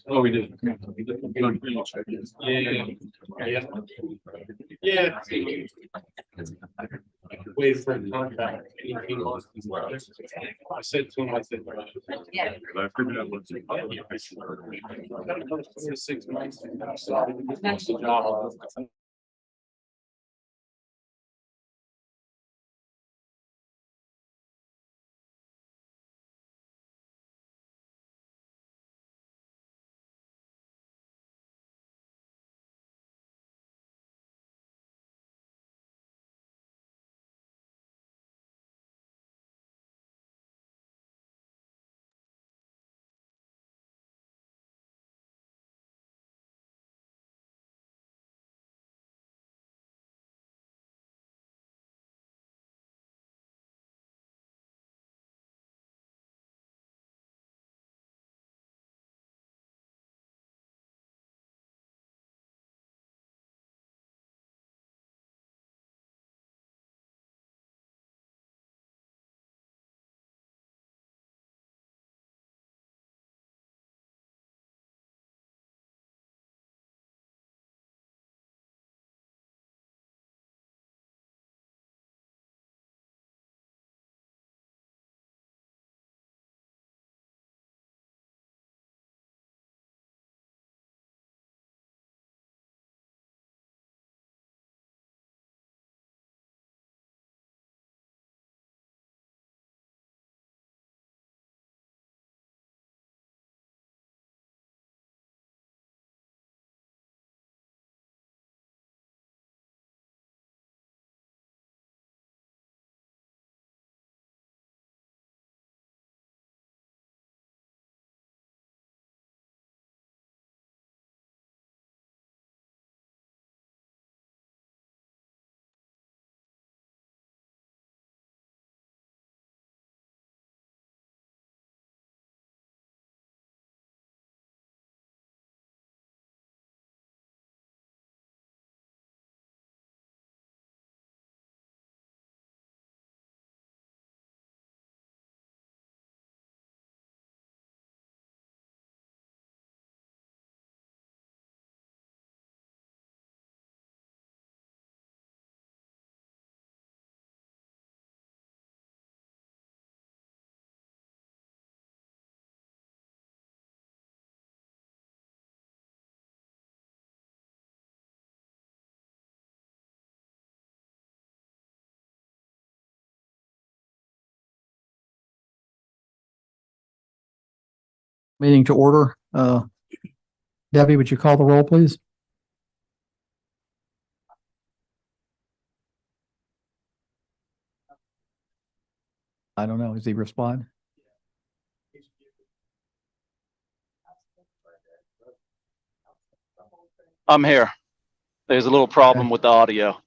Oh, we did. Yeah. Wait for the contract. He lost his brother. I said to him, I said. Yeah. I figured out what's. 6 months. That's the job. Meeting to order. Debbie, would you call the roll, please? I don't know. Does he respond? I'm here. There's a little problem with the audio.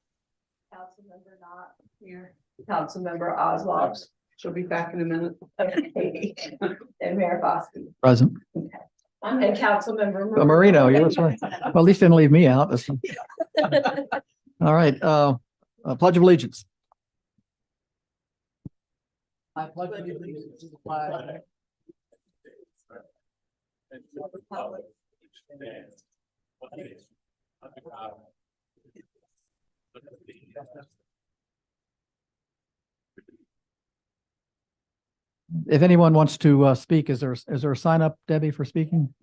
Councilmember not here. Councilmember Oswald. She'll be back in a minute. Okay. And Mayor Bosky. Present. And Councilmember. Marino, you're right. Well, at least didn't leave me out. All right. Pledge of Allegiance. I pledge allegiance to the flag. If anyone wants to speak, is there a sign up, Debbie, for speaking?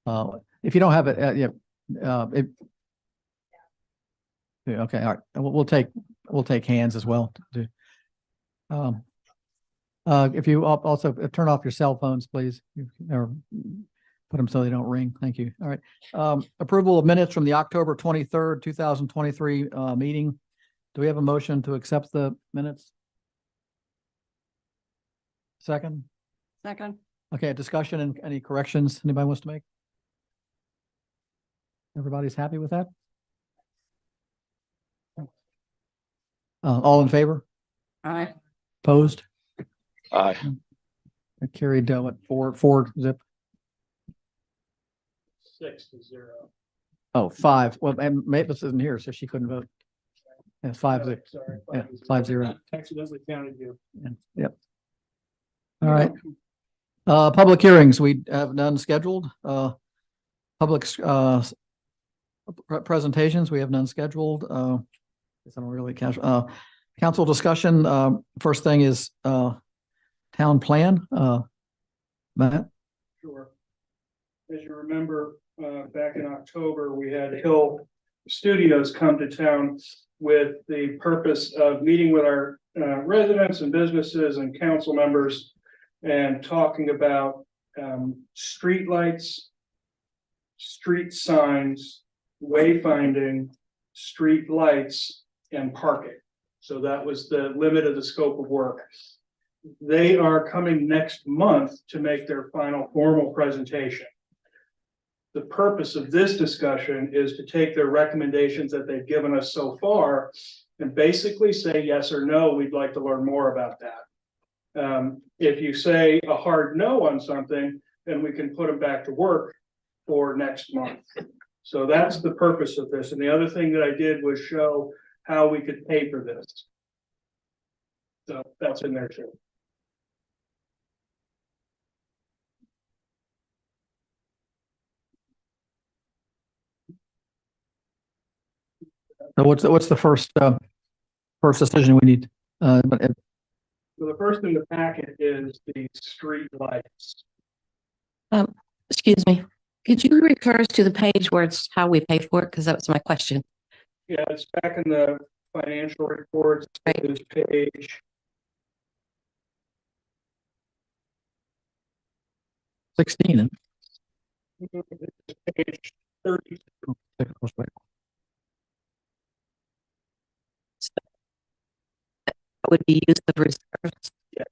If you don't have it, yeah, okay, all right. We'll take hands as well. If you also turn off your cell phones, please, or put them so they don't ring. Thank you. All right. Approval of minutes from the October 23rd, 2023 meeting. Do we have a motion to accept the minutes? Second. Okay, discussion and any corrections anybody wants to make? Everybody's happy with that? All in favor? Aye. Opposed? Aye. I carried what, four zip? 6-0. Oh, 5. Well, and Mavis isn't here, so she couldn't vote. Yeah, 5-0. Sorry. Yeah, 5-0. Accidentally counted you. Yeah, yep. All right. Public hearings, we have none scheduled. Public, presentations, we have none scheduled. Guess I don't really catch, council discussion, first thing is, town plan, Matt? Sure. As you remember, back in October, we had Hill Studios come to town with the purpose of meeting with our residents and businesses and council members and talking about streetlights, street signs, wayfinding, street lights, and parking. So that was the limit of the scope of work. They are coming next month to make their final formal presentation. The purpose of this discussion is to take their recommendations that they've given us so far and basically say yes or no, we'd like to learn more about that. If you say a hard no on something, then we can put them back to work for next month. So that's the purpose of this. And the other thing that I did was show how we could pay for this. So that's in there too. So what's the first decision we need? But So the first in the packet is the street lights. Excuse me, could you refer us to the page where it's how we pay for it? Because that was my question. Yeah, it's back in the financial reports, this page. 16. Page 30. That would be use of reserves. Yes.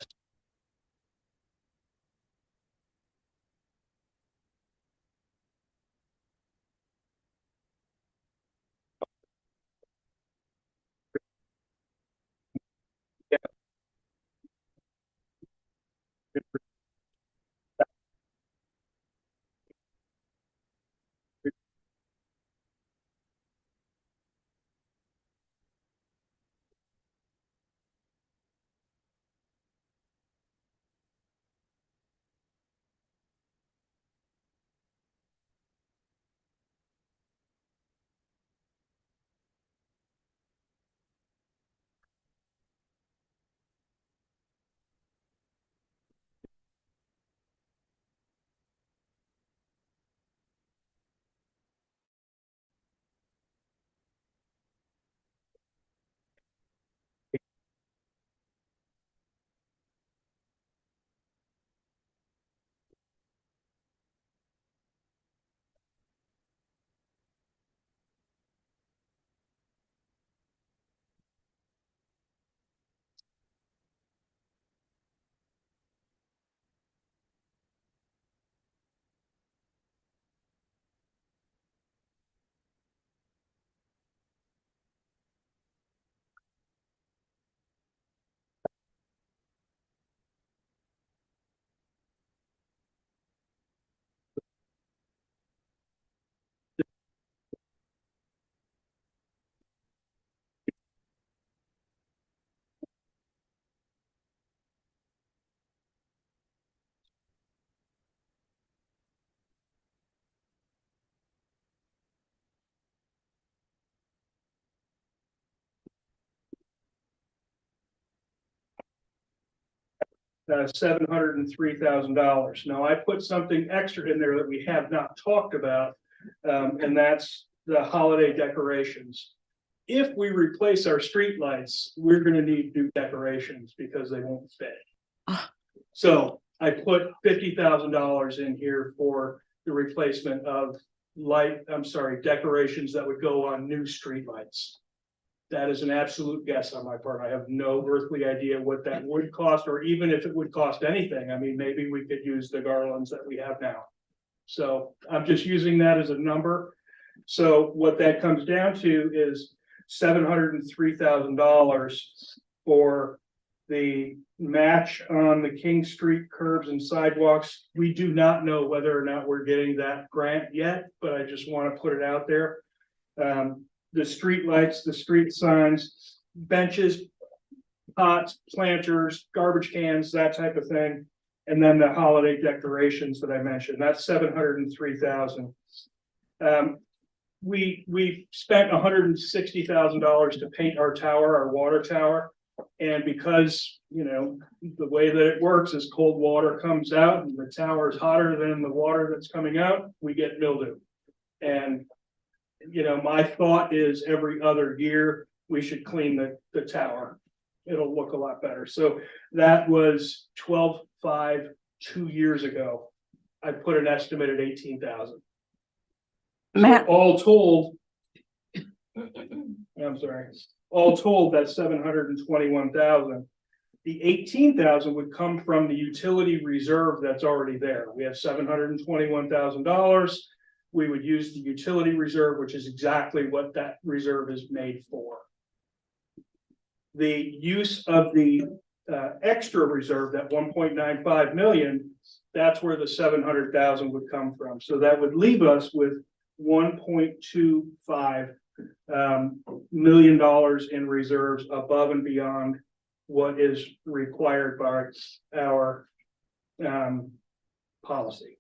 $703,000. Now I put something extra in there that we have not talked about, and that's the holiday decorations. If we replace our streetlights, we're going to need new decorations because they won't fit. So I put $50,000 in here for the replacement of decorations that would go on new streetlights. That is an absolute guess on my part. I have no earthly idea what that would cost, or even if it would cost anything. I mean, maybe we could use the garlands that we have now. So I'm just using that as a number. So what that comes down to is $703,000 for the match on the King Street curbs and sidewalks. We do not know whether or not we're getting that grant yet, but I just want to put it out there. the street lights, the street signs, benches, pots, planters, garbage cans, that type of thing. And then the holiday decorations that I mentioned, that's $703,000. We spent $160,000 to paint our tower, our water tower. And because, you know, the way that it works is cold water comes out and the tower is hotter than the water that's coming out, we get mildew. And, you know, my thought is every other year, we should clean the tower. It'll look a lot better. So that was 12.5 2 years ago. I put an estimate at 18,000. Matt, All told, I'm sorry, all told, that's 721,000. The 18,000 would come from the utility reserve that's already there. We have $721,000. We would use the utility reserve, which is exactly what that reserve is made for. The use of the extra reserve, that 1.95 million, that's where the 700,000 would come from. So that would leave us with $1.25 million in reserves above and beyond what is required by our policy.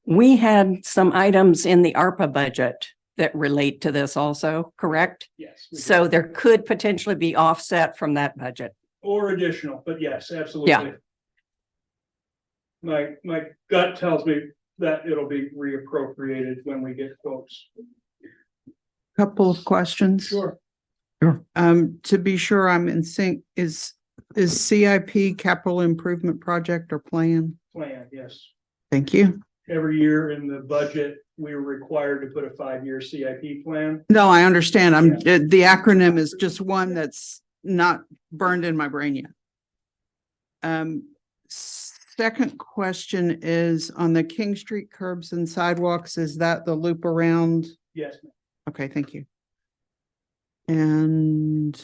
we had some items in the ARPA budget that relate to this also, correct? Yes. we do. So there could potentially be offset from that budget. Or additional, but yes, absolutely. My gut tells me that it'll be reappropriated when we get quotes. Couple of questions. Sure. To be sure I'm in sync, is CIP capital improvement project or plan? Plan, yes. Thank you. Every year in the budget, we were required to put a 5-year CIP plan. No, I understand. The acronym is just one that's not burned in my brain yet. Second question is on the King Street curbs and sidewalks, is that the loop around? Yes, ma'am. Okay, thank you. And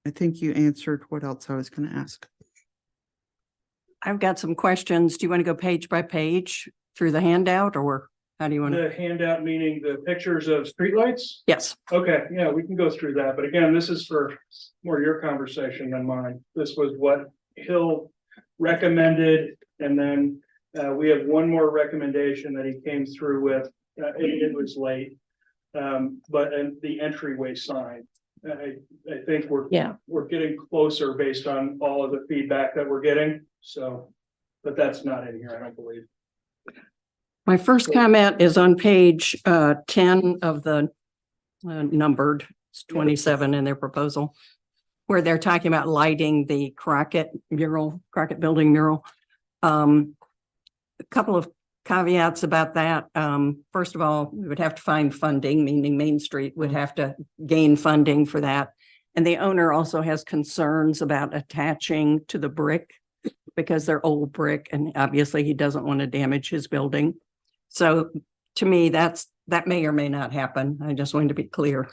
I think you answered what else I was going to ask. I've got some questions. Do you want to go page by page through the handout or how do you want to? The handout meaning the pictures of streetlights? Yes, Okay, yeah, we can go through that, but again, this is for more your conversation than mine. This was what Hill recommended, and then we have one more recommendation that he came through with. It was late, but the entryway sign. I think we're getting closer based on all of the feedback that we're getting. So, but that's not in here, I don't believe. my first comment is on page 10 of the numbered, it's 27 in their proposal, where they're talking about lighting the Crockett Building mural. A couple of caveats about that. First of all, we would have to find funding, meaning Main Street would have to gain funding for that. And the owner also has concerns about attaching to the brick because they're old brick and obviously he doesn't want to damage his building. So to me, that may or may not happen. I just wanted to be clear.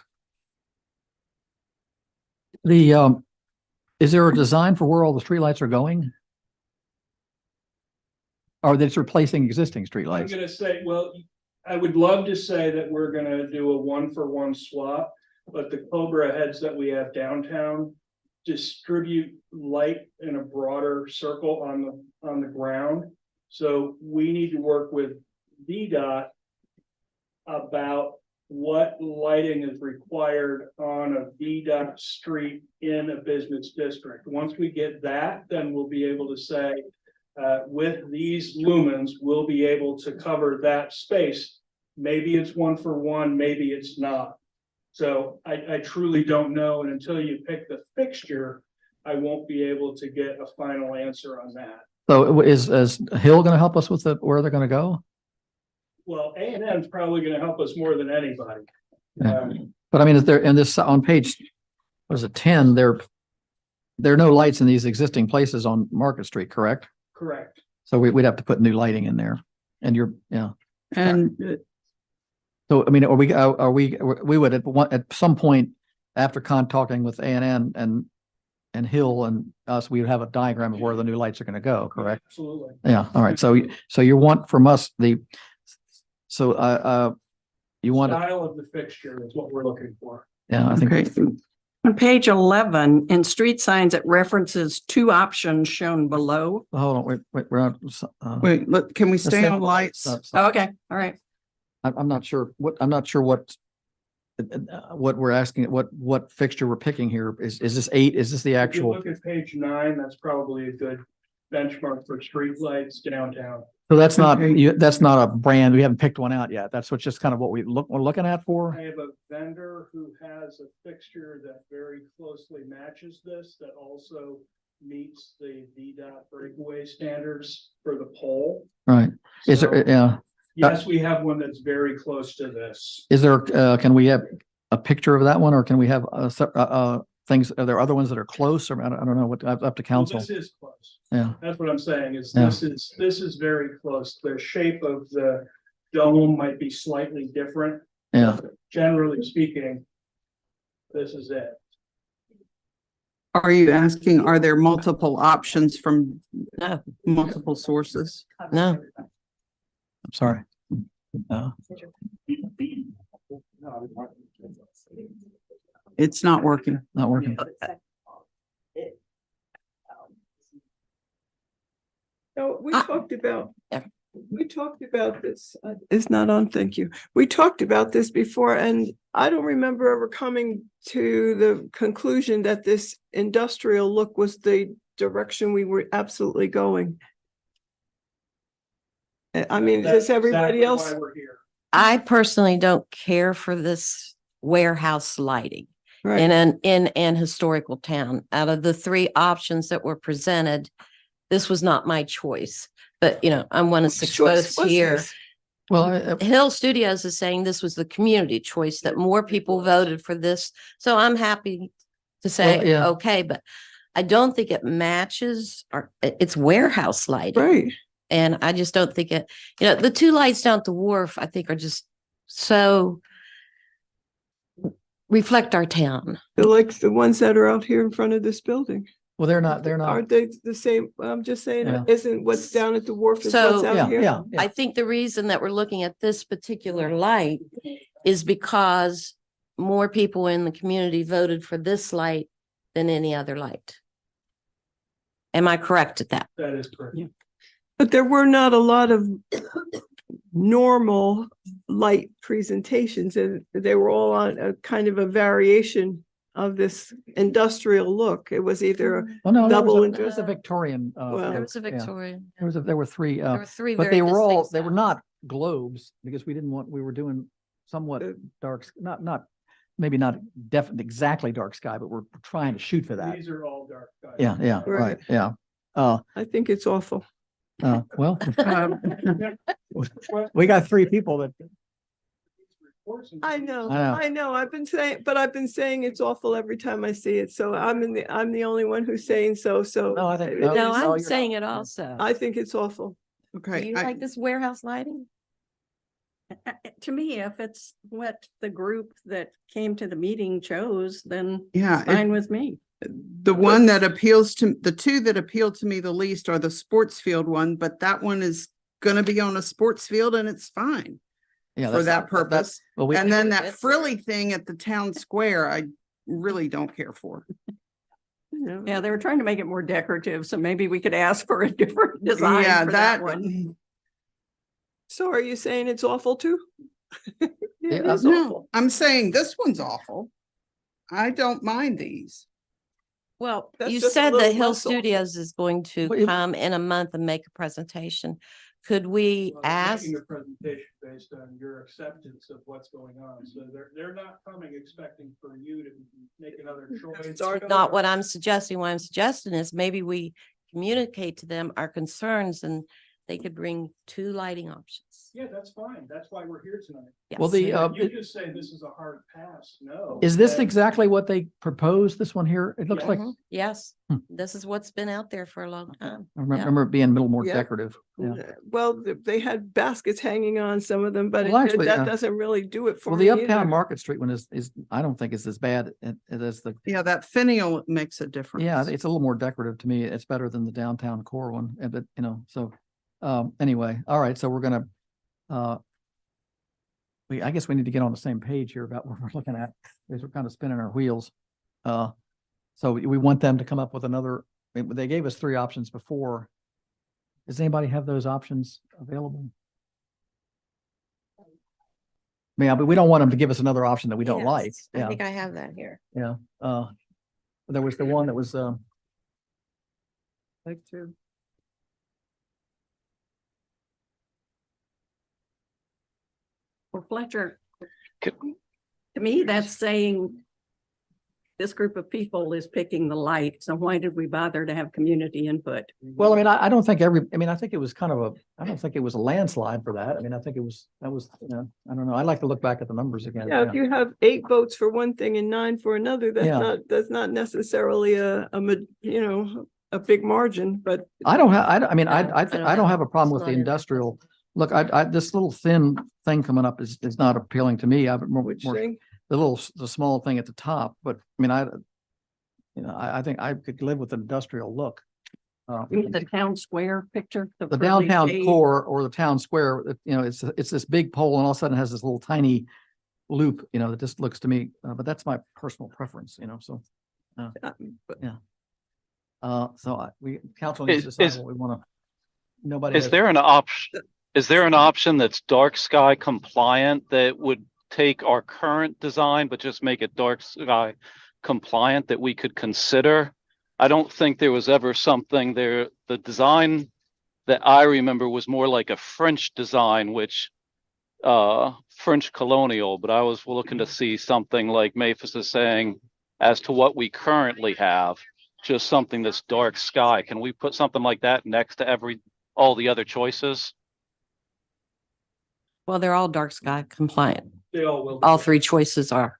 Is there a design for where all the streetlights are going? Or that's replacing existing I'm streetlights? gonna say, well, I would love to say that we're gonna do a 1-for-1 swap, but the Cobra heads that we have downtown distribute light in a broader circle on the ground. So we need to work with VDOT about what lighting is required on a VDOT street in a business district. Once we get that, then we'll be able to say, with these lumens, we'll be able to cover that space. Maybe it's 1-for-1, maybe it's not. So I truly don't know. And until you pick the fixture, I won't be able to get a final answer on that. So is Hill going to help us with where they're going to go? Well, A&M is probably going to help us more than anybody. Yeah. But I mean, is there in this on page, what is it, 10, there are no lights in these existing places on Market Street, correct? Correct. So we'd have to put new lighting in there. And And so, I mean, we would at some point after talking with A&M and Hill and us, we would have a diagram of where the new lights are going to go, correct? Absolutely. Yeah. All right. So you want from us You want it, Style of the fixture is what we're looking for. yeah, I think, Okay, On page 11, in street signs, it references two options shown below. hold on, wait, we're on. wait, look, can we let's stay stay- on lights? Oh, okay, all right. I'm not sure what we're asking, what fixture we're picking here. Is this 8? Is this the If you actual? look at page 9, that's probably a good benchmark for streetlights downtown. So that's not, Okay. that's not a brand. We haven't picked one out yet. That's what's just kind of what we're looking at for. I have a vendor who has a fixture that very closely matches this, that also meets the VDOT breakaway standards for the pole. Right. Is So, there, yeah, yes, we have one that's very close to this. is there, can we have a picture of that one or can we have, things, are there other ones that are close or I don't know what, up to Well, council? this is close. Yeah, That's what I'm saying is Yeah. this is very close. The shape of the dome might be slightly different. yeah. Generally speaking, this is it. Are you asking, are there multiple options from No, multiple sources? no. I'm sorry. It's not working. Not working. No, we Ah. talked about, Yeah. we talked about this, it's not on, thank you. We talked about this before and I don't remember ever coming to the conclusion that this industrial look was the direction we were absolutely going. I mean, That's does everybody exactly else? why we're here. I personally don't care for this warehouse lighting Right, in an historical town. Out of the 3 options that were presented, this was not my choice. But, I'm one of Whose 6 choice votes was here. this? Well, Hill Studios is saying this was the community choice, that more people voted for this. So I'm happy to say, yeah. okay, but I don't think it matches it's warehouse lighting. Right, And I just don't think it, the 2 lights down at the wharf, I think are just so reflect our town. they're like the ones that are out here in front of this building. well, they're not, Aren't they the same? I'm just saying, Yeah. isn't what's down at the wharf is So- what's yeah, out here? yeah, I yeah. think the reason that we're looking at this particular light is because more people in the community voted for this light than any other light. Am I correct at that? That is correct. But there were not a lot of normal light presentations, and they were all on a kind of a variation of this industrial look. It was either, Well, no, double there was a Victorian. Well, There was a yeah. Victorian. There were 3, There were 3 but very they were all, distinct they were styles. not globes because we were doing somewhat Uh, dark, maybe not definitely exactly dark sky, but we're trying to shoot for that. These are all dark skies. Yeah, yeah, right, Right. yeah. I think it's awful. Well, Um, we got 3 people that, I know, I know. I know. I've been saying it's awful every time I see it. So I'm the only one who's saying so, so. No, I think- it no, No, is- you're I'm not. saying it also. I think it's awful. Do Okay, you like this warehouse lighting? To me, if it's what the group that came to the meeting chose, then yeah, fine with me. the one that appeals to, the 2 that appeal to me the least are the sports field one, but that one is gonna be on a sports field and it's fine yeah. for that's- that purpose. Well, we, And then That's that frilly thing at the town square, I really don't care for. Yeah, they were trying to make it more decorative, so maybe we could ask for a different design Yeah, for that one. So are you saying it's awful too? It Yeah, is No, awful. I'm saying this one's awful. I don't mind these. Well, That's you just a said little that Hill less awful. Studios is going to Well, it- come in a month and make a presentation. Could we Well, they're ask? making a presentation based on your acceptance of what's going on. So they're not coming expecting for you to make another choice. Start Not what I'm suggesting. What I'm suggesting is maybe we communicate to them our concerns and they could bring 2 lighting options. Yeah, that's fine. That's why we're here tonight. well, Yes. the, You just say this is a hard pass. No. is this then- exactly what they proposed? This one here? It looks Yeah. like, Mhm. Yes, Hmm. this is what's been out there for a long time. I remember, Yeah. remember it being a little more Yeah. decorative. Yeah. Well, they had baskets hanging on some of them, but Well, actually, that doesn't really do it for Well, me the Uptown either. Market Street one is, I don't think is as bad as the, Yeah, that finial makes a difference. yeah, it's a little more decorative to me. It's better than the downtown core one, but so, anyway, all right, so we're gonna, I guess we need to get on the same page here about what we're looking at, because we're kind of spinning our wheels. So we want them to come up with another, they gave us 3 options before. Does anybody have those options available? Yeah, but we don't want them to give us another option that we don't like. Yes, I Yeah, think I have that here. yeah. There was the one that was, Like to. Well, Fletcher, Could- to me, that's saying this group of people is picking the light. So why did we bother to have community input? well, I mean, I don't think I think it was kind of I don't think it was a landslide for that. I mean, I think that was, you know, I don't know. I'd like to look back at the numbers again. Yeah, if you have 8 votes for one thing and 9 for another, Yeah. that's not necessarily you know, a big margin, but I don't have, I mean, No, I don't I don't have a problem it's with the not in it. industrial. Look, this little thin thing coming up is not appealing to me. I've more, which more thing? the small thing at the top, but I mean, I think I could live with an industrial look. The town square picture. The really downtown big- core or the town square, you know, it's this big pole and all of a sudden it has this little tiny loop, you know, that just looks to me, but that's my personal preference, you know, so. Council needs to Is- decide what we want to. Nobody. Is has- there an option, is there an option that's dark sky compliant that would take our current design, but just make it dark sky compliant that we could consider? I don't think there was ever something there. The design that I remember was more like a French design, which French colonial, but I was looking to see something like Maphis is saying as to what we currently have, just something that's dark sky. Can we put something like that next to all the other choices? Well, they're all dark sky compliant. They all will. All 3 choices are.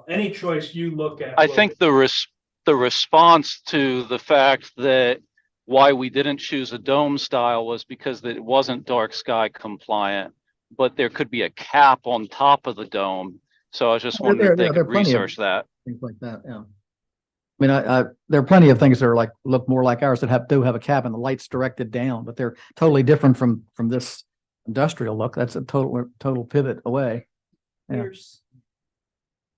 Any choice you look at. I will- think the response to the fact that why we didn't choose a dome style was because that it wasn't dark sky compliant, but there could be a cap on top of the dome. So I was just There- wondering if there- they there are could plenty of- research that. Things like that, yeah. I mean, there are plenty of things that are like, look more like ours that do have a cap and the light's directed down, but they're totally different from this industrial look. That's a total pivot away. Yeah. Here's-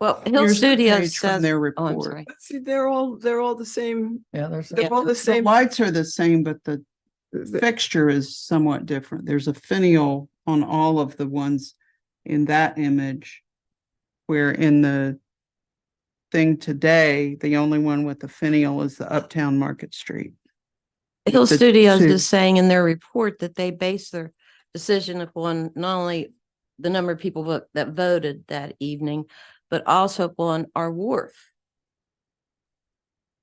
Well, Hill Here's the Studios page from says, their oh, I'm report. sorry. See, they're all the same, Yeah, there's. they're all the The same. lights are the same, but the the- fixture is somewhat different. There's a finial on all of the ones in that image. Where in the thing today, the only one with the finial is the Uptown Market Street. Hill the Studios two- is saying in their report that they base their decision upon not only the number of people that voted that evening, but also upon our wharf.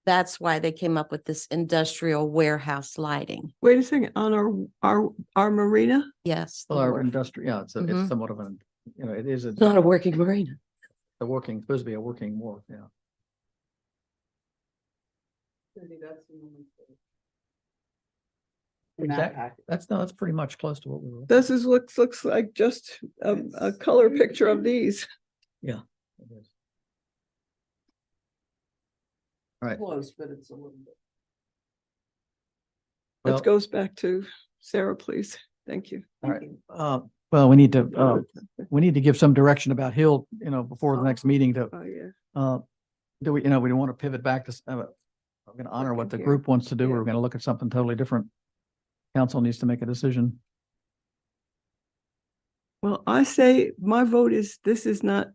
That's why they came up with this industrial warehouse lighting. Wait a second, on our marina? Yes. the Well, our wharf. industrial, yeah, it's Mhm. somewhat of an, you know, it is It's not a working marina. supposed to be a working wharf, yeah. Exactly. That's pretty much close to what we were. This looks like just a color picture of these. Yeah. it is. All right. Close, but it's a little bit. Well- Let's goes back to Sarah, please. Thank you. All right. Well, we need to give some direction about Hill, you know, before the next meeting to, Oh, yeah. do we, you know, we don't want to pivot back to, we're going to honor what the Here. group wants to do. Yeah. We're going to look at something totally different. Council needs to make a decision. Well, I say my vote is, this is not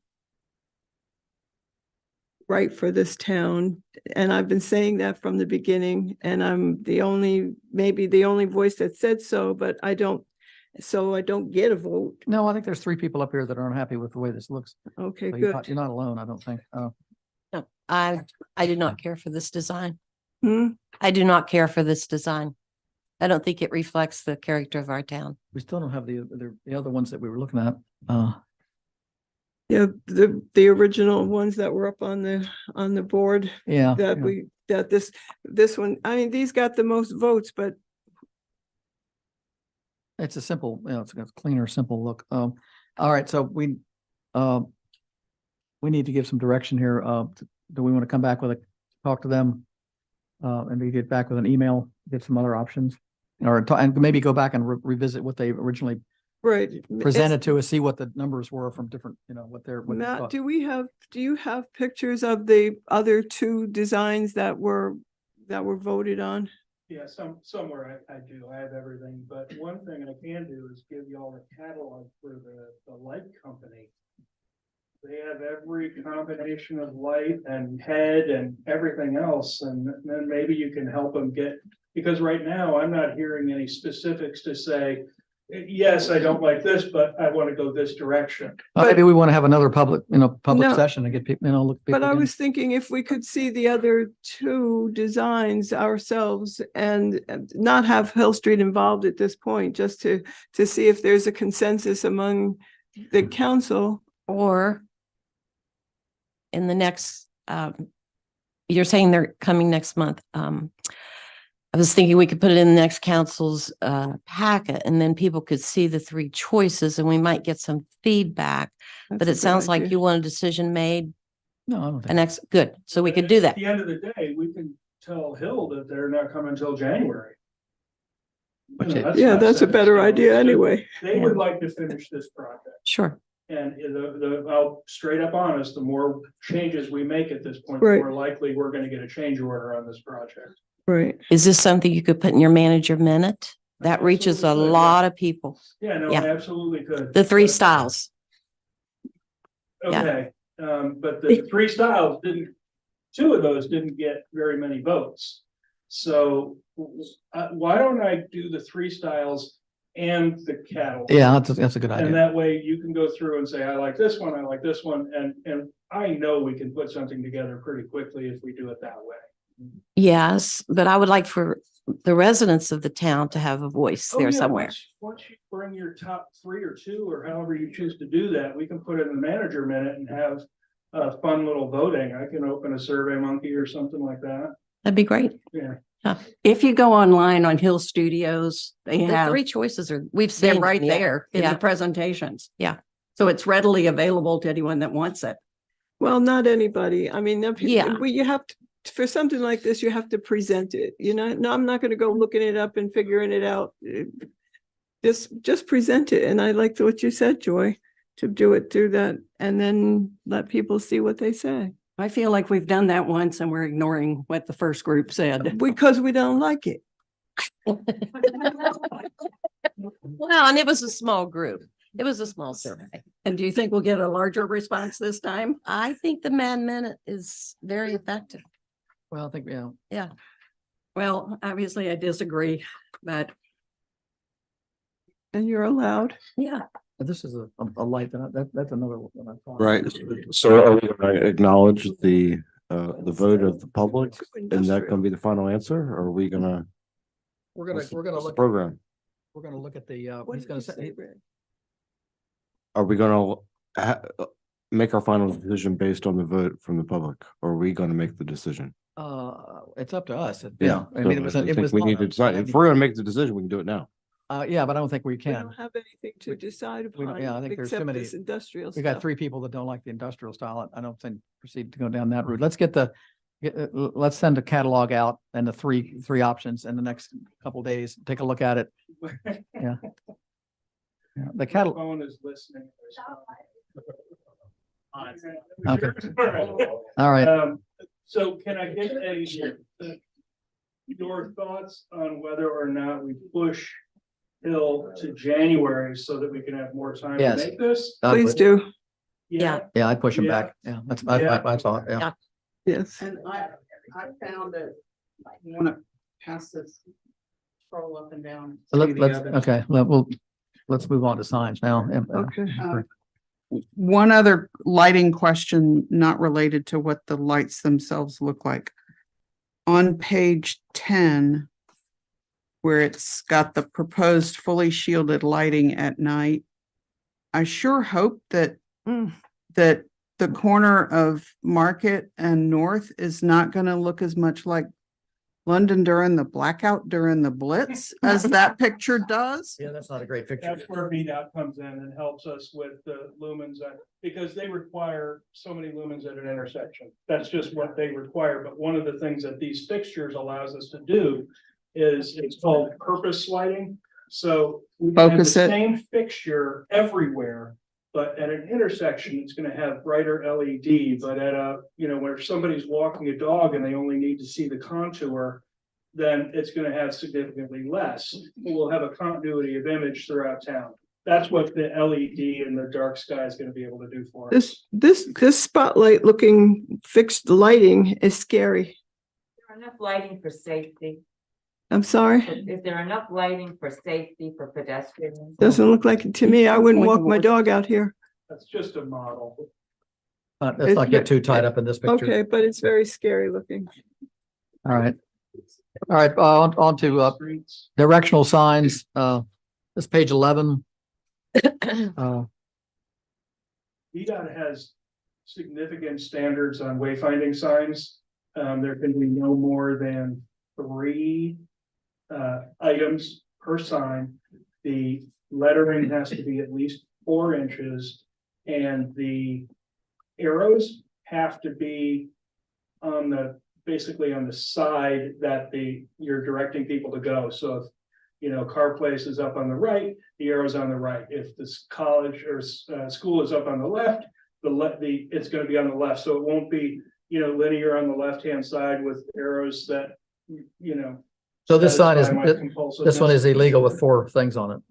right for this town. And I've been saying that from the beginning, and I'm maybe the only voice that said so, but I don't get a vote. No, I think there's 3 people up here that aren't happy with the way this looks. Okay, So good. you're not alone, I don't think. No, I do not care for this design. Hmm? I do not care for this design. I don't think it reflects the character of our town. We still don't have the other ones that we were looking at. Yeah, the original ones that were up on the board Yeah. that yeah. this one, I mean, these got the most votes, but It's a simple, you know, it's a cleaner, simple look. All right, so we need to give some direction here. Do we want to come back with talk to them? And we get back with an email, get some other options? And maybe go back and revisit what they originally Right. present it to us, see what the numbers were from different, what they're. what they Matt, thought. do you have pictures of the other two designs that were voted on? Yeah, somewhere I do, I have everything, but one thing I can do is give y'all a catalog for the light company. They have every combination of light and head and everything else, and then maybe you can help them get, because right now I'm not hearing any specifics to say, yes, I don't like this, but I want to go this direction. Maybe we want to have another public No. session and get people, look. But people I in. was thinking if we could see the other two designs ourselves and not have Hill Street involved at this point, just to see if there's a consensus among the council. Or in the next, you're saying they're coming next month. I was thinking we could put it in the next council's packet, and then people could see the three choices and we might get some feedback. But That's a it good sounds like idea. you want a decision made No, I don't the think. next, good. So we could do that. At the end of the day, we can tell Hill that they're not coming until January. Which You know, is- Yeah, not that's a set in better stone. idea anyway. They would like to finish this project. Sure. And I'll straight up honest, the more changes we make at this point, the Right. more likely we're gonna get a change order on this project. Right. Is this something you could put in your manager minute? That reaches a Absolutely could, yeah. lot of people. Yeah, no, Yeah. I absolutely could. The three But- styles. yeah. Okay, but the three styles two of those didn't get very many votes. So why don't I do the three styles and the cattle? Yeah, that's a good And idea. that way you can go through and say, I like this one, I like this one, and I know we can put something together pretty quickly if we do it that way. Yes, but I would like for the residents of the town to have a voice Oh, there yeah, somewhere. Once you bring your top three or two, or however you choose to do that, we can put it in the manager minute and have a fun little voting. I can open a Survey Monkey or something like that. That'd be great. Yeah. If you go online on Hill Studios, they The have, three choices are, we've seen. they're them, right yeah. there in Yeah. the presentations. Yeah. So it's readily available to anyone that wants it. Well, not anybody. I mean, Yeah. you have to, for something like this, you have to present it, no, I'm not gonna go looking it up and figuring it out. Just present it. And I liked what you said, Joy, to do it through that and then let people see what they say. I feel like we've done that once and we're ignoring what the first group said. Because we don't like it. Well, and it was a small group. It was a small survey. And do you think we'll get a larger response this time? I think the man minute is very effective. Well, I think, yeah. Well, obviously I disagree, but And you're allowed. yeah. This is a light, that's another one. that I thought. Right, so are we gonna acknowledge the vote of the public? And that gonna be the final answer, or are we gonna? We're gonna what's the look, Program, we're gonna look at the, What he's did gonna you say, say, Rick? are we gonna make our final decision based on the vote from the public, or are we gonna make the decision? it's up to us. Yeah, I mean, it was, I it think was. we not need to a- decide, if we're gonna make the decision, we can do it now. Yeah, but I don't think we We can. don't have anything to decide we don't- upon. yeah, I think there's too except many- this industrial We got stuff. three people that don't like the industrial style. I don't think proceed to go down that route. Let's get let's send a catalog out and the three options in the next couple days. Take a look at it. Yeah. Yeah, the catalog, Phone is listening. Okay. all right. So can I get your thoughts on whether or not we push Hill to January so that we can have more time to Yes. make this? Please do. Yeah. Yeah, I'd push him Yeah. back. Yeah, that's, Yeah. I thought, yeah. Yeah. Yes. And I found it, you wanna pass this, scroll up and down. So let's move on to signs now. Okay. One other lighting question, not related to what the lights themselves look like. On page 10, where it's got the proposed fully shielded lighting at night, I sure hope that Mm. that the corner of Market and North is not gonna look as much like London during the blackout during the Blitz as that picture does. Yeah, that's not a great picture. That's where VDOT comes in and helps us with the lumens, because they require so many lumens at an intersection. That's just what they require, but one of the things that these fixtures allows us to do is it's called purpose lighting. So we can have the Focus it. same fixture everywhere, but at an intersection, it's gonna have brighter LED, but at a, you know, where somebody's walking a dog and they only need to see the contour, then it's gonna have significantly less. We'll have a continuity of image throughout town. That's what the LED and the dark sky is gonna be able to do for us. This spotlight looking fixed lighting is scary. Enough lighting for safety? I'm sorry. Is there enough lighting for safety for pedestrians? Doesn't look like it to me. I wouldn't walk my dog out here. That's just a model. Let's not get too tied up in this picture. Okay, but it's very scary looking. All right. All right, on to Streets. directional signs. This page 11. VDOT has significant standards on wayfinding signs. There can be no more than 3 items per sign. The lettering has to be at least 4 inches, and the arrows have to be on the, basically on the side that you're directing people to go. So if, you know, Car Place is up on the right, the arrow's on the right. If this college or school is up on the left, it's going to be on the left. So it won't be, you know, linear on the left-hand side with arrows that, you know. So this sign is, satisfy my compulsiveness. this one is illegal with 4 things on it.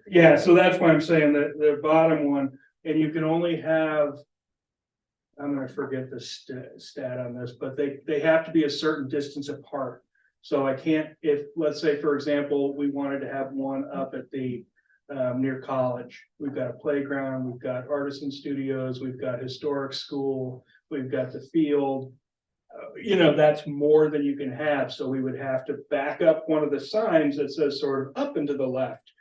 Yeah, so that's why I'm saying that the bottom one, and you can only have, I'm gonna forget the stat on this, but they have to be a certain distance apart. So I can't, if, let's say, for example, we wanted to have one up at the near college, we've got a playground, we've got artisan studios, we've got historic school, we've got the field. You know, that's more than you can have. So we would have to back up one of the signs that says sort of up and to the left.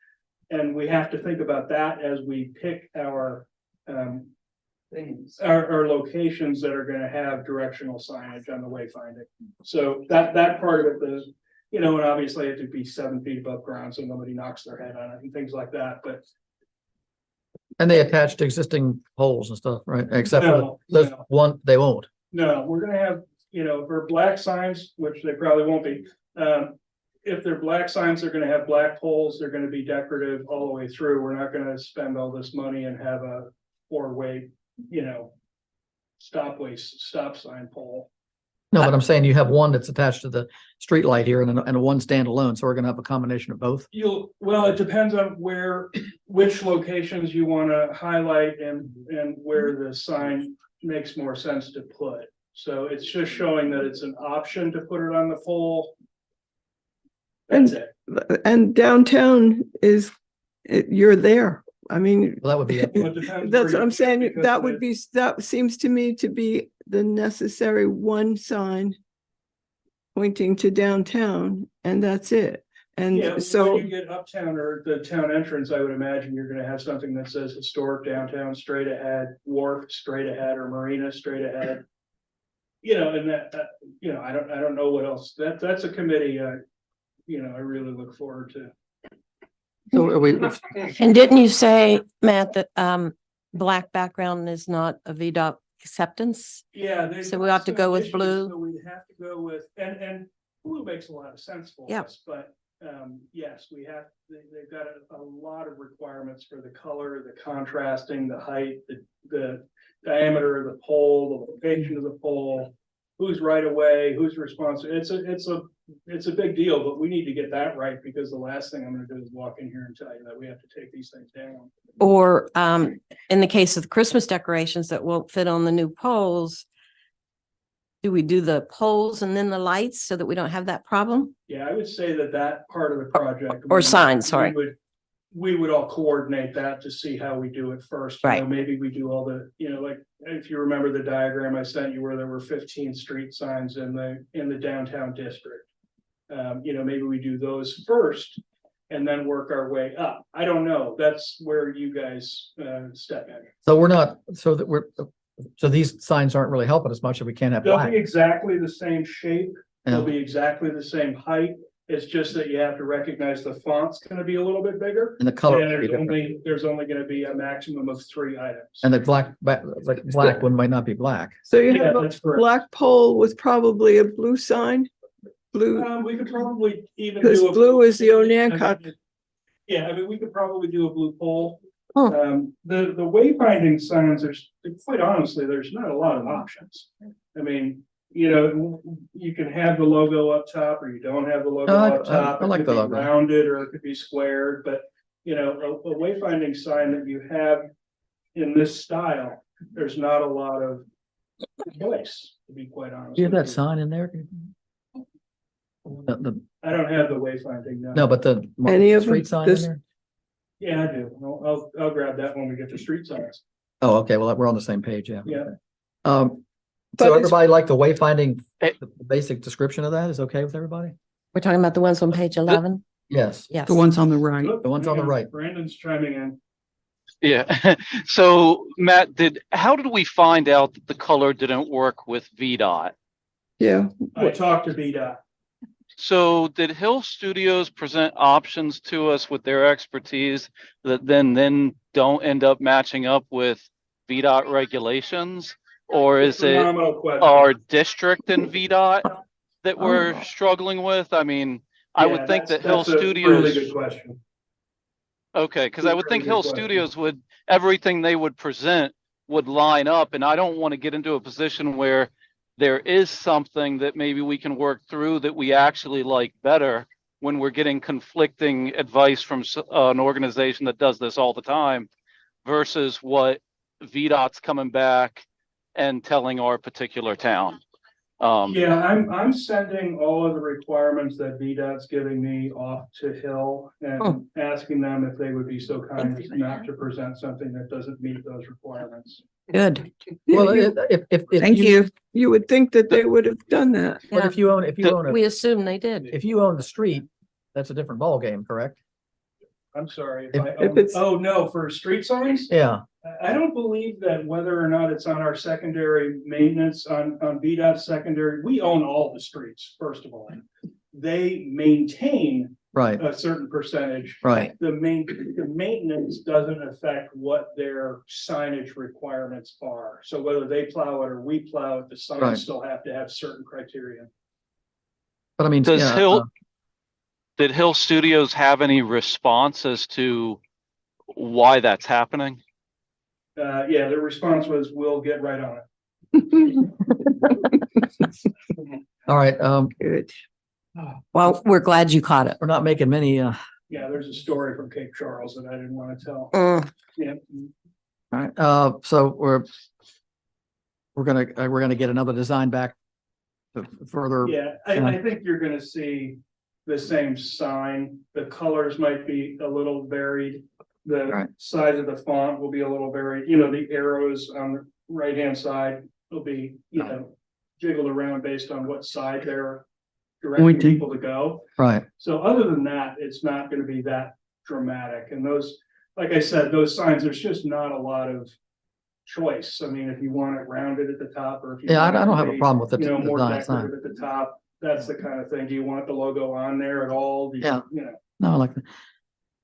And we have to think about that as we pick our our locations that are gonna have directional signage on the wayfinding. So that part of it is, you know, and obviously it would be 7 feet above ground, so nobody knocks their head on it and things like that, but. And they attached existing poles and stuff, right? Except for No, those no. one, they won't. No, we're gonna have, you know, for black signs, which they probably won't be. If they're black signs, they're gonna have black poles, they're gonna be decorative all the way through. We're not gonna spend all this money and have a 4-way, you know, stop sign pole. No, but I'm saying you have one that's attached to the street light here and one standalone. So we're gonna have a combination of both. Well, it depends on which locations you wanna highlight and where the sign makes more sense to put. So it's just showing that it's an option to put it on the pole. That's it. And downtown you're there. I mean, Well, that would be, Well, it depends that's where what I'm you- saying. because That would be, that seems to me to be the necessary one sign pointing to downtown, and that's it. Yeah, And so, when you get uptown or the town entrance, I would imagine you're gonna have something that says historic downtown straight ahead, wharf straight ahead, or marina straight ahead. You know, and that, you know, I don't know what else. That's a committee, you know, I really look forward to. so are we, And didn't you say, Matt, that black background is not a VDOT acceptance? Yeah. So we ought to go with issues, blue? So we'd have to go with, and blue makes a lot of sense for Yeah. us, but yes, they've got a lot of requirements for the color, the contrasting, the height, the diameter of the pole, the location of the pole, who's right away, who's responsible. It's a big deal, but we need to get that right, because the last thing I'm gonna do is walk in here and tell you that we have to take these things down. Or in the case of the Christmas decorations that won't fit on the new poles, do we do the poles and then the lights so that we don't have that problem? Yeah, I would say that part of the project. Or signs, sorry. We would all coordinate that to see how we do it first. You know, Right. maybe we do all the, you know, like, if you remember the diagram I sent you where there were 15 street signs in the downtown district. You know, maybe we do those first and then work our way up. I don't know. That's where you guys step in. so we're not, so these signs aren't really helping us much if we can't have They'll black. be exactly the same shape. They'll Yeah. be exactly the same height. It's just that you have to recognize the font's gonna be a little bit bigger. And the color. And would be different. there's only gonna be a maximum of 3 items. And the black one might not be black. so you Yeah, have a that's correct. black pole with probably a blue sign. Blue, We could probably even because do. blue is the Onancock Yeah, I mean, we could probably do a blue pole. Hmm. The wayfinding signs, quite honestly, there's not a lot of options. I mean, you know, you can have the logo up top or you don't have the logo up top. I like It the could be logo. rounded or it could be squared, but you know, a wayfinding sign that you have in this style, there's not a lot of choice, to be quite honest. Do you have with that you. sign in there? I don't have the wayfinding, No, but the Any of street them, sign in this- there? Yeah, I do. I'll grab that when we get to street signs. Oh, okay, well, we're on the same page, yeah. Yeah. So But it's- everybody like the wayfinding, Eh. the basic description of that is okay with everybody? We're talking about the ones on page 11? Yes, Yes. The ones on the right. Look, the ones on the hang right. Brandon's chiming in. Yeah. So Matt, how did we find out that the color didn't work with VDOT? Yeah, I talked to VDOT. So did Hill Studios present options to us with their expertise that then don't end up matching up with VDOT regulations? Or is it Phenomenal question. our district and VDOT that we're struggling with? I mean, I Yeah, would think that that's Hill a really good Studios, question. okay, because I would think Really good Hill question. Studios would, everything they would present would line up, and I don't want to get into a position where there is something that maybe we can work through that we actually like better when we're getting conflicting advice from an organization that does this all the time versus what VDOT's coming back and telling our particular town. Yeah, I'm sending all of the requirements that VDOT's giving me off to Hill and asking them if they would be so kind as not to present something that doesn't meet those requirements. Good. Well, you if Thank you. would think that they would have done that. But if you own, We assume they did. if you own the street, that's a different ballgame, correct? I'm sorry. If- If it's- Oh, no, for street signs? Yeah, I don't believe that whether or not it's on our secondary maintenance on VDOT's secondary, we own all the streets, first of all. They maintain right, a certain percentage. right. The maintenance doesn't affect what their signage requirements are. So whether they plow it or we plow it, the Right. signs still have to have certain criteria. But I mean, Does yeah, Hill, did Hill Studios have any response as to why that's happening? Yeah, their response was, we'll get right on it. all right, Good. Well, we're glad you caught it. we're not making many, Yeah, there's a story from Cape Charles that I didn't want to tell. Yeah. all right, so we're gonna get another design back to further, Yeah, I think you're gonna see the same sign. The colors might be a little varied. The Right. size of the font will be a little varied. You know, the arrows on the right-hand side will be, you know, jiggled around based on what side they're directing Pointing. people to go. right, So other than that, it's not gonna be that dramatic. And those, like I said, those signs, there's just not a lot of choice. I mean, if you want it rounded at the top or if you. yeah, want it I don't to have a be, problem with the you know, more design sign. decorative at the top, that's the kind of thing. Do you want the logo on there at all? Do you- Yeah. You know, No, I like that.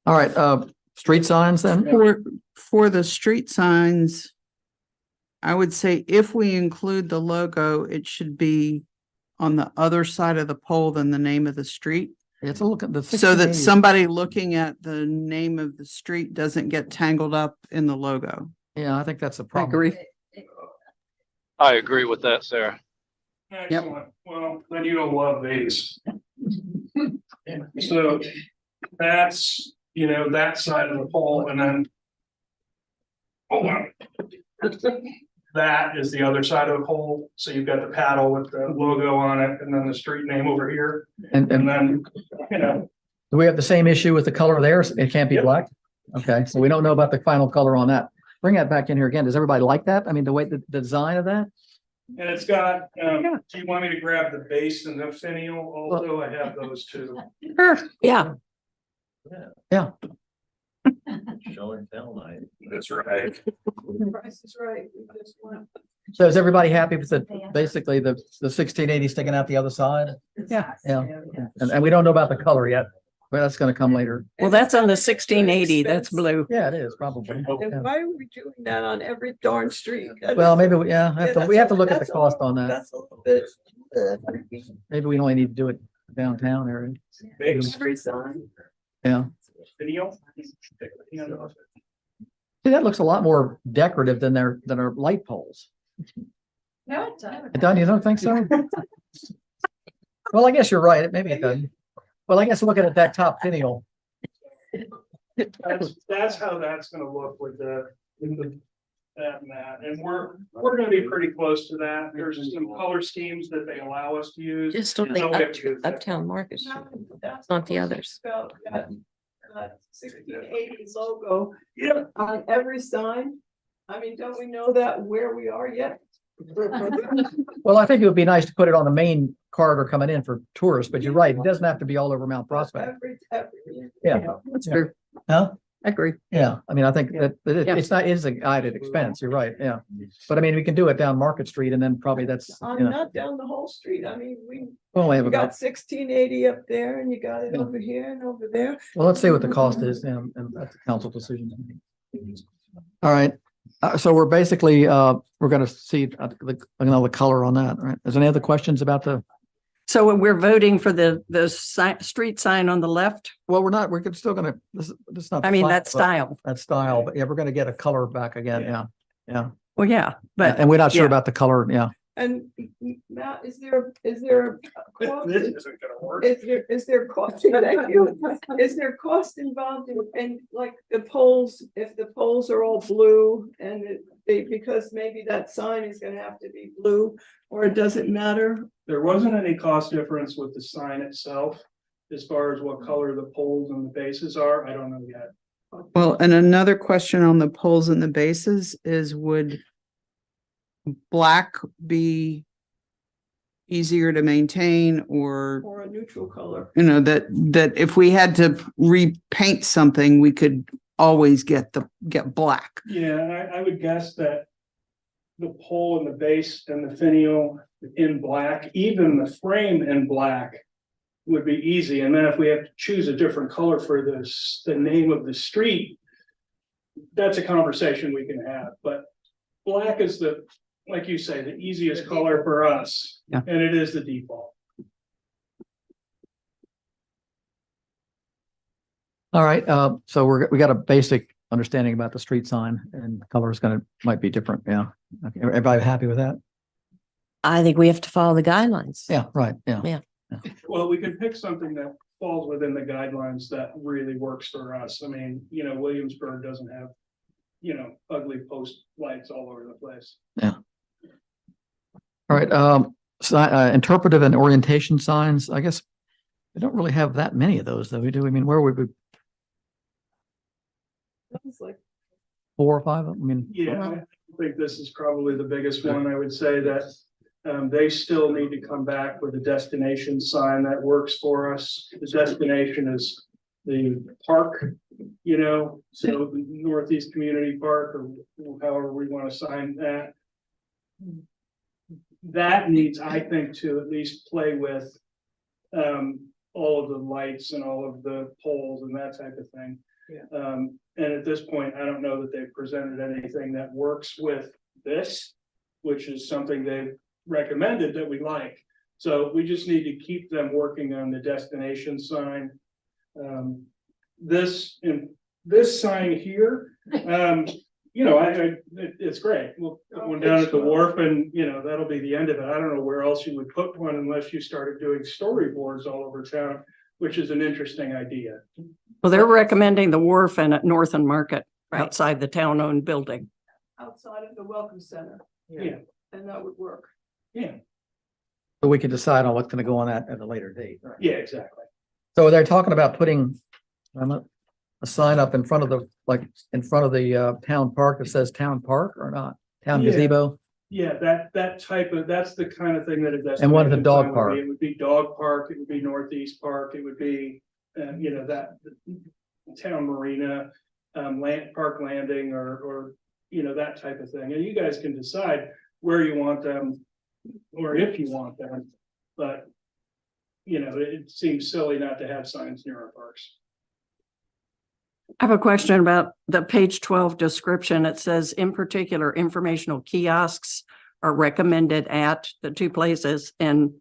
All right, street signs then? For the street signs, I would say if we include the logo, it should be on the other side of the pole than the name of the street. It's a look at the. So that 1680s. somebody looking at the name of the street doesn't get tangled up in the logo. Yeah, I think that's a I problem. agree. I agree with that, Sarah. excellent. Well, then you'll love these. So that's, you know, that side of the pole and then. Hold on. That is the other side of the pole. So you've got the paddle with the logo on it and then the street name over here. And And then, you know, do we have the same issue with the color there? It can't be Yep. black? Okay, so we don't know about the final color on that. Bring that back in here again. Does everybody like that? I mean, the way, the design of that? and it's got, do you want me to grab the base and the finial also? I have those too. Yeah. Yeah, Show and tell night. That's right. Price is right. We just want- so is everybody happy with basically the 1680 sticking out the other side? Yeah. Yeah, and we don't know about the color yet, but that's gonna come later. Well, that's on the 1680. That's blue. Yeah, it is probably. And Yeah. why are we doing that on every darn street? That Well, is- maybe, we have to look at the that's a cost little- on that. That's a little bit. Maybe we only need to do it downtown area. Base. Every sign. Yeah. Video. See, that looks a lot more decorative than our light poles. No, it doesn't. It doesn't, you don't think so? Well, I guess you're right. Maybe it doesn't. Well, I guess looking at that top finial. That's how that's gonna look with that and that, and we're gonna be pretty close to that. There's some color schemes that they allow us to use. Just don't So think we have to use that. Uptown Market Street. That's Not the others. about that 1680 logo Yeah. on every sign. I mean, don't we know that where we are yet? Well, I think it would be nice to put it on the main corridor coming in for tourists, but you're right. It doesn't have to be all over Mount Prospect. Every. Yeah. That's Yeah. true. Huh? Agree. Yeah, I mean, I think that Yeah. it's a guided expense. You're right. Yeah. But I mean, we can do it down Market Street and then probably that's, I'm you know, not down the whole street. I mean, we only have you got about, 1680 up there and you got it Yeah. over here and over there. well, let's see what the cost is and that's a council decision. All right. So we're basically, we're gonna see the color on that, right? Is there any other questions about the, So when we're voting for the street sign on the left, well, we're still gonna, this is not. I the mean, final, that but- style. That style, but yeah, we're gonna get a color back again. Yeah. Yeah. Well, yeah, but And we're not sure yeah. about the color. Yeah. And Matt, is there a cost? This isn't gonna work. Is there cost? Thank you. Is there cost involved in like the poles, if the poles are all blue and because maybe that sign is gonna have to be blue, or does it matter? There wasn't any cost difference with the sign itself. As far as what color the poles and the bases are, I don't know yet. Well, and another question on the poles and the bases is would black be easier to maintain or, Or a neutral color? you know, that if we had to repaint something, we could always get black. Yeah, and I would guess that the pole and the base and the finial in black, even the frame in black would be easy. And then if we have to choose a different color for this, the name of the street, that's a conversation we can have. But black is like you say, the easiest color for us. Yeah. And it is the default. All right, so we got a basic understanding about the street sign and the color is might be different, yeah. Okay, everybody happy with that? I think we have to follow the guidelines. Yeah, right, yeah. Yeah. Well, we can pick something that falls within the guidelines that really works for us. I mean, Williamsburg doesn't have, ugly post lights all over the place. All right, interpretive and orientation signs, I guess we don't really have that many of those, though, we do. I mean, where would we, Sounds like 4 or 5 of them? I mean, Yeah, I think this is probably the biggest one. I would say that they still need to come back with a destination sign that works for us. The destination is the park, so the Northeast Community Park or however we want to sign that. That needs, I think, to at least play with all of the lights and all of the poles and that type of thing. And at this point, I don't know that they've presented anything that works with this, which is something they've recommended that we like. So we just need to keep them working on the destination sign. This sign here, it's great. We'll put one down at the wharf and, that'll be the end of it. I don't know where else you would put one unless you started doing storyboards all over town, which is an interesting idea. well, they're recommending the wharf and at North and Market Right. outside the town-owned building. outside of the Welcome Center. Yeah. And that would work. Yeah, so we can decide on what's gonna go on that at a later date. Right. yeah, exactly. So they're talking about putting a sign up in front of the town park that says town park or not? Town Yeah. gazebo? Yeah, that's the kind of thing that it does. And what is a dog park? It would be dog park, it would be Northeast Park, it would be, that town marina, park landing or, that type of thing. And you guys can decide where you want them or if you want them. But, it seems silly not to have signs near our parks. I have a question about the page 12 description. It says, in particular, informational kiosks are recommended at the two places. And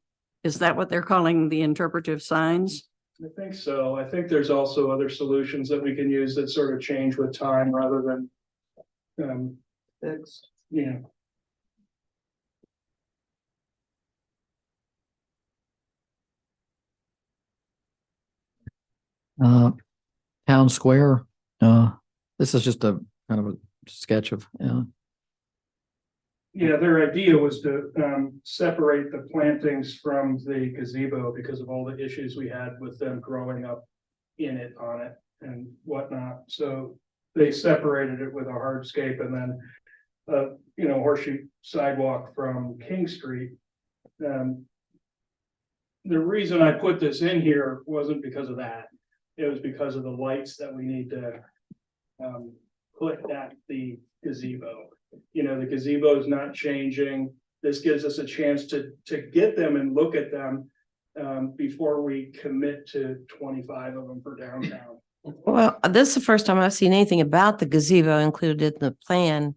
is that what they're calling the interpretive signs? I think so. I think there's also other solutions that we can use that sort of change with time rather than. Fixed. Yeah. Town Square, this is just a kind of a sketch of, Yeah, their idea was to separate the plantings from the gazebo because of all the issues we had with them growing up in it, on it and whatnot. So they separated it with a hardscape and then horseshoe sidewalk from King Street. The reason I put this in here wasn't because of that. It was because of the lights that we need to put at the gazebo. The gazebo is not changing. This gives us a chance to get them and look at them before we commit to 25 of them for downtown. Well, this is the first time I've seen anything about the gazebo included in the plan.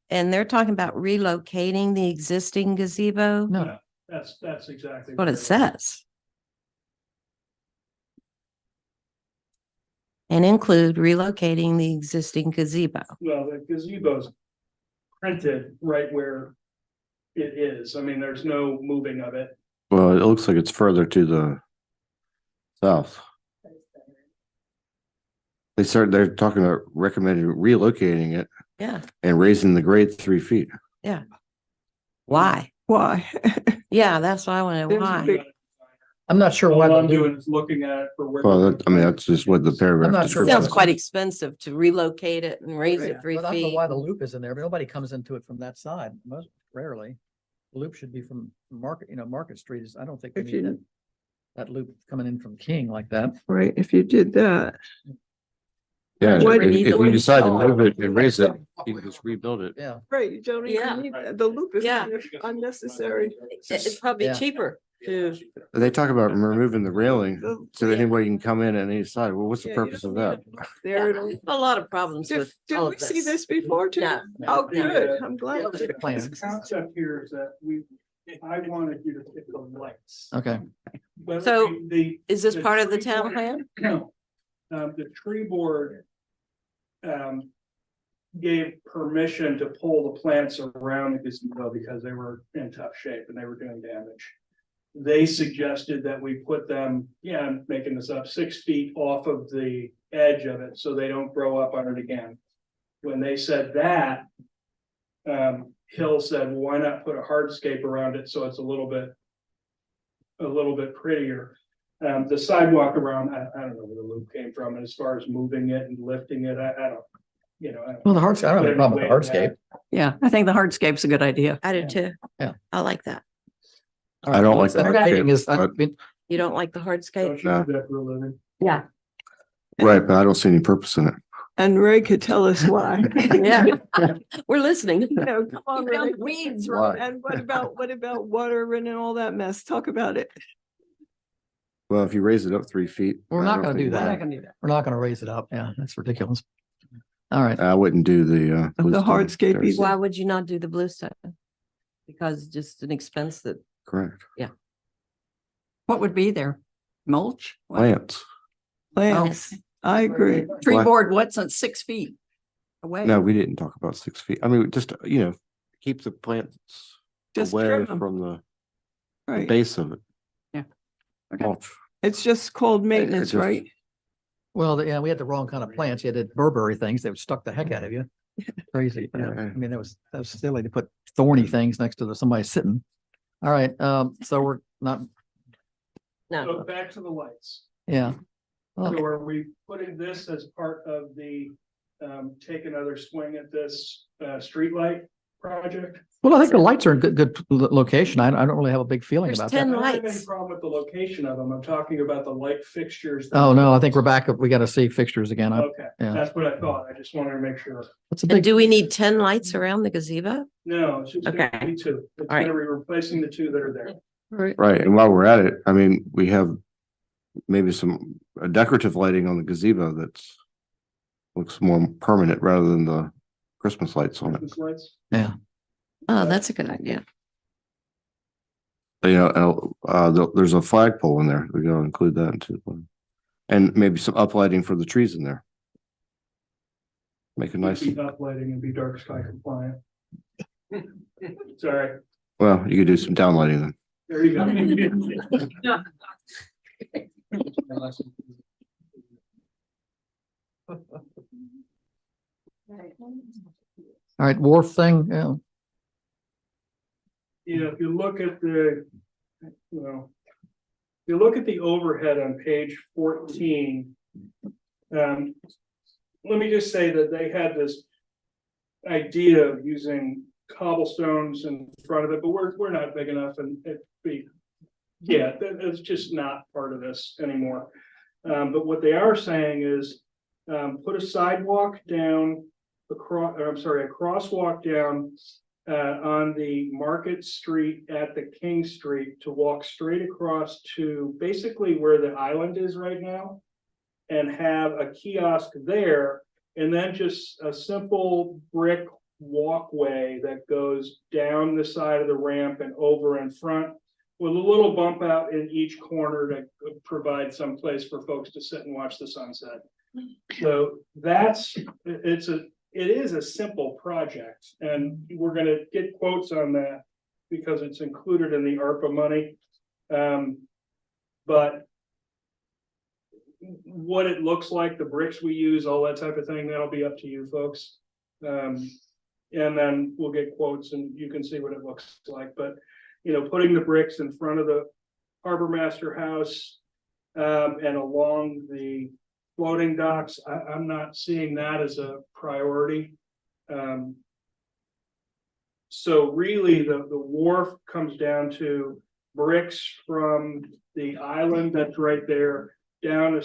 And they're talking about relocating the existing gazebo. no, That's exactly What it says. And include relocating the existing gazebo. Well, the gazebo's printed right where it is. I mean, there's no moving of it. Well, it looks like it's further to the south. They're talking about recommending relocating it Yeah. and raising the grade 3 feet. Why? Why? Yeah, that's why I want to know There's a why. big- I'm not sure why. All the I'm loop- doing is looking at it for where. Well, that's just what the paragraph. I'm not sure describes. Sounds quite expensive to relocate it and raise it 3 But I don't know feet. why the loop is in there, but nobody comes into it from that side, most rarely. The loop should be from Market Street is, I don't think we If need you- that loop coming in from King like that. Right, if you did that, Yeah, What- if need the you loop decide to solved. move it and raise it, you can just rebuild it. Yeah. right, you don't Yeah. even need that. The loop is Yeah. kind of unnecessary. It's probably Yeah. cheaper to, They talk about removing the railing The- so that anybody can come in on any side. Well, what's the Yeah, you purpose don't of need that? a loop There, it'll- a lot of problems did, with did all we of see this. this before too? No. Oh, Yeah. good, I'm glad. Look at the plans. The concept here is that I wanted you to pick the lights. Okay. But So, the. Is this the part of the tree town board- plan? No. The tree board gave permission to pull the plants around the gazebo because they were in tough shape and they were doing damage. They suggested that we put them, I'm making this up, 6 feet off of the edge of it so they don't grow up on it again. When they said that, Hill said, well, why not put a hardscape around it so it's a little bit prettier. The sidewalk around, I don't know where the loop came from, and as far as moving it and lifting it, I don't. Well, the hardscape, I don't have a problem with the hardscape. Yeah, I think the hardscape's a good idea. I do too. Yeah. I like that. I don't like the Hardscaping is, I but- mean, You don't like the So hardscape? she did that for a living. Yeah. Right, but I don't see any purpose in it. And Ray could tell us why. Yeah. We're listening. No, come on, You found Ray. weeds, Why? And what about water and all that mess? Talk about it. Well, if you raise it up 3 feet. We're I not don't gonna think do it that. matters. We're not gonna raise it up. Yeah, that's ridiculous. All right. I wouldn't do the. The bluestone. hardscape There's- either. Why would you not do the bluestone? Because just an expense that, Correct. What would be there? Mulch? What? Plants. Plants. I agree. Tree Why- board, what's on 6 feet away? No, we didn't talk about 6 feet. I mean, just, keep the plants Just away trim 'em. from the Right. base of it. Yeah. Okay. Mulch. It's just called maintenance, just- right? Well, yeah, we had the wrong kind of plants. You had the Burberry things that would stuck the heck out of you. Crazy. Yeah. I mean, that was silly to put thorny things next to somebody sitting. All right, so we're not, no. So back to the lights. yeah. So Okay. are we putting this as part of the, take another swing at this, streetlight project? Well, I think the lights are in good location. I don't really have a big feeling There's about 10 that. I don't have lights. any problem with the location of them. I'm talking about the light fixtures. Oh, no, I think we're back. We got to see fixtures again. Okay, yeah. that's what I thought. I just wanted to make sure. What's a And big, do we need 10 lights around the gazebo? No, it's just gonna Okay. be 2. It's All right. gonna be replacing the 2 that are there. Right, and while we're at it, I mean, we have maybe a decorative lighting on the gazebo that's looks more permanent rather than the Christmas lights on it. Christmas lights. yeah. Oh, that's a good idea. There's a flagpole in there. We gotta include that into the plan. And maybe some uplighting for the trees in there. Make a nice, Be uplighting and be dark sky compliant. Sorry, well, you could do some downlighting then. there you go. All right, wharf thing, yeah. Yeah, if you look at the, if you look at the overhead on page 14. Let me just say that they had this idea of using cobblestones in front of it, but we're not big enough and it's just not part of this anymore. But what they are saying is, put a sidewalk down a crosswalk down on the Market Street at the King Street to walk straight across to basically where the island is right now, and have a kiosk there, and then just a simple brick walkway that goes down the side of the ramp and over in front, with a little bump out in each corner to provide some place for folks to sit and watch the sunset. So it is a simple project, and we're gonna get quotes on that because it's included in the ARPA money. But what it looks like, the bricks we use, all that type of thing, that'll be up to you folks. And then we'll get quotes and you can see what it looks like. But, putting the bricks in front of the harbor master house and along the floating docks, I'm not seeing that as a priority. So really the wharf comes down to bricks from the island that's right there down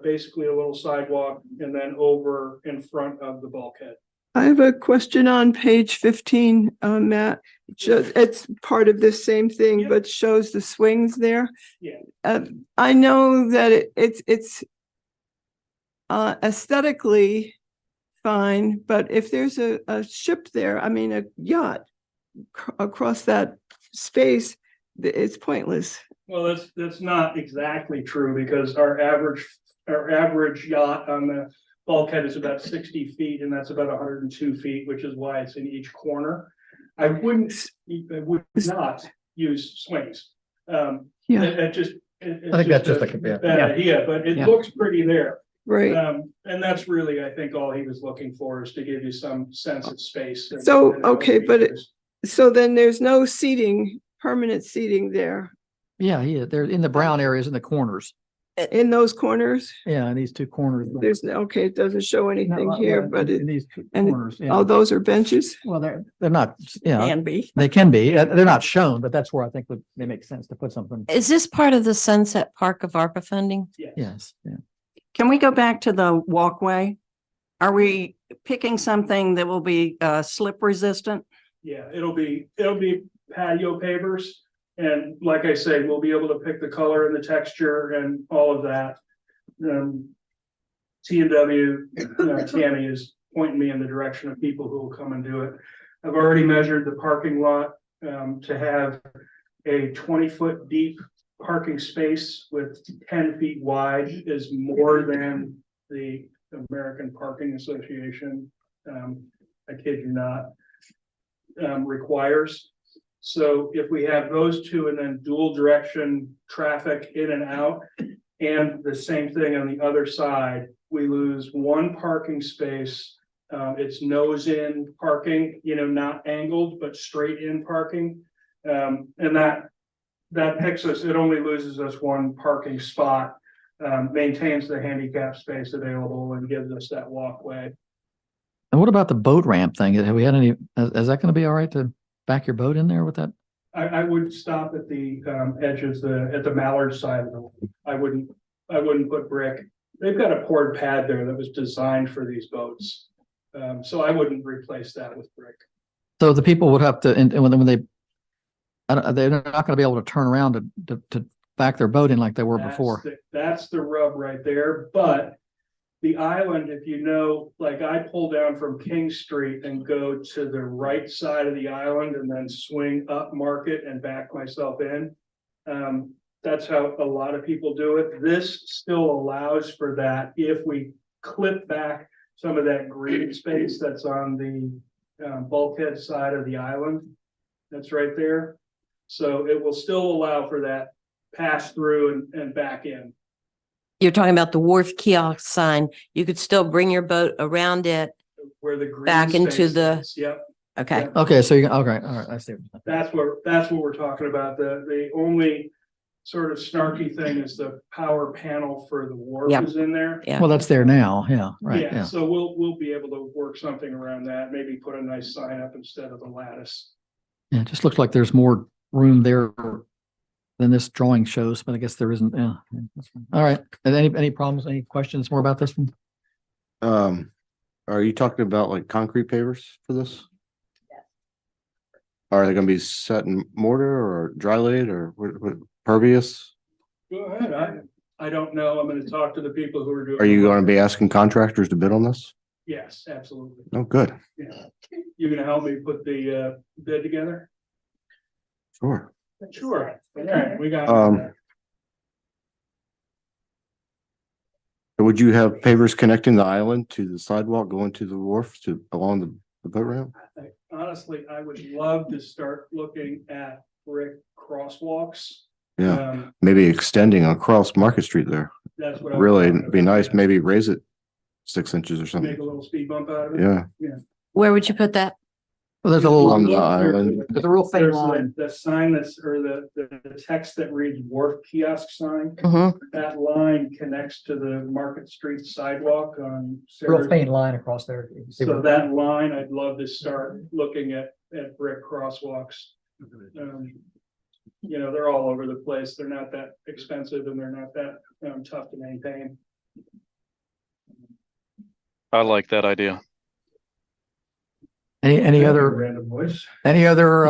basically a little sidewalk and then over in front of the bulkhead. I have a question on page 15, Matt. It's part of this same thing, Yep. but shows the swings there. Yeah. I know that it's aesthetically fine, but if there's a ship there, I mean, a yacht across that space, it's pointless. Well, that's not exactly true because our average yacht on the bulkhead is about 60 feet, and that's about 102 feet, which is why it's in each corner. I would not use swings. I think that's just like a bad idea, but it looks pretty there. Right. And that's really, I think, all he was looking for is to give you some sense of space. So, okay, but so then there's no seating, permanent seating there Yeah, they're in the brown areas in the corners. in those corners? Yeah, in these two corners. Okay, it doesn't show anything here, but in these two and- corners. Yeah. oh, those are benches? Well, they're not, Can be. they can be, they're not shown, but that's where I think they make sense to put something. Is this part of the Sunset Park of ARPA funding? Yes, yeah. Can we go back to the walkway? Are we picking something that will be slip resistant? Yeah, it'll be patio pavers. And like I say, we'll be able to pick the color and the texture and all of that. T&W, Tammy is pointing me in the direction of people who will come and do it. I've already measured the parking lot to have a 20-foot deep parking space with 10 feet wide is more than the American Parking Association, I kid you not, requires. So if we have those two and then dual direction traffic in and out, and the same thing on the other side, we lose one parking space. It's nose in parking, not angled, but straight in parking. And that picks us, it only loses us one parking spot, maintains the handicap space available and gives us that walkway. And what about the boat ramp thing? Have we had any, is that going to be all right to back your boat in there with that? I would stop at the edges, at the mallard side of them. I wouldn't put brick. They've got a poured pad there that was designed for these boats. So I wouldn't replace that with brick. So the people would have to, and when they're not going to be able to turn around to back their boat in like they were before. That's the rub right there. But the island, if like I pull down from King Street and go to the right side of the island and then swing up Market and back myself in. That's how a lot of people do it. This still allows for that if we clip back some of that green space that's on the bulkhead side of the island. That's right there. So it will still allow for that pass through and back in. You're talking about the wharf kiosk sign. You could still bring your boat around it. Where the green Back into space the- is. Yep. Okay. Yeah. Okay, so you, okay, all right, I see. That's what we're talking about. The only sort of snarky thing is the power panel for the wharf Yep. is in there. Yeah. Well, that's there now. Yeah, right, Yeah, yeah. so we'll be able to work something around that, maybe put a nice sign up instead of the lattice. Yeah, it just looks like there's more room there than this drawing shows, but I guess there isn't. Yeah. Yeah, that's fine. All right. And any problems, any questions more about this one? Are you talking about like concrete pavers for this? Are they gonna be set in mortar or dry laid or what pervious? Go ahead, I don't know, I'm gonna talk to the people who are doing. Are you the gonna work. be asking contractors to bid on this? Yes, absolutely, Oh, good. yeah. You gonna help me put the bid together? Sure. Sure, all right, we got. Would you have pavers connecting the island to the sidewalk going to the wharf to along the boat ramp? Honestly, I would love to start looking at brick crosswalks. Yeah, maybe extending across Market Street there. That's what. I'm Really, talking it'd be about, nice, yeah. maybe raise it 6 inches or Make something. a little speed bump out of it. Yeah, Where would you put that? Well, there's a on little, the island. there's a real faint There's line. the sign that's, or the text that reads wharf kiosk sign. Mhm. That line connects to the Market Street sidewalk on. Real Sarah. faint line across there. You can see So where- that line, I'd love to start looking at brick crosswalks. You know, they're all over the place. They're not that expensive and they're not that tough to maintain. I like that idea. Any other, Random voice. any other,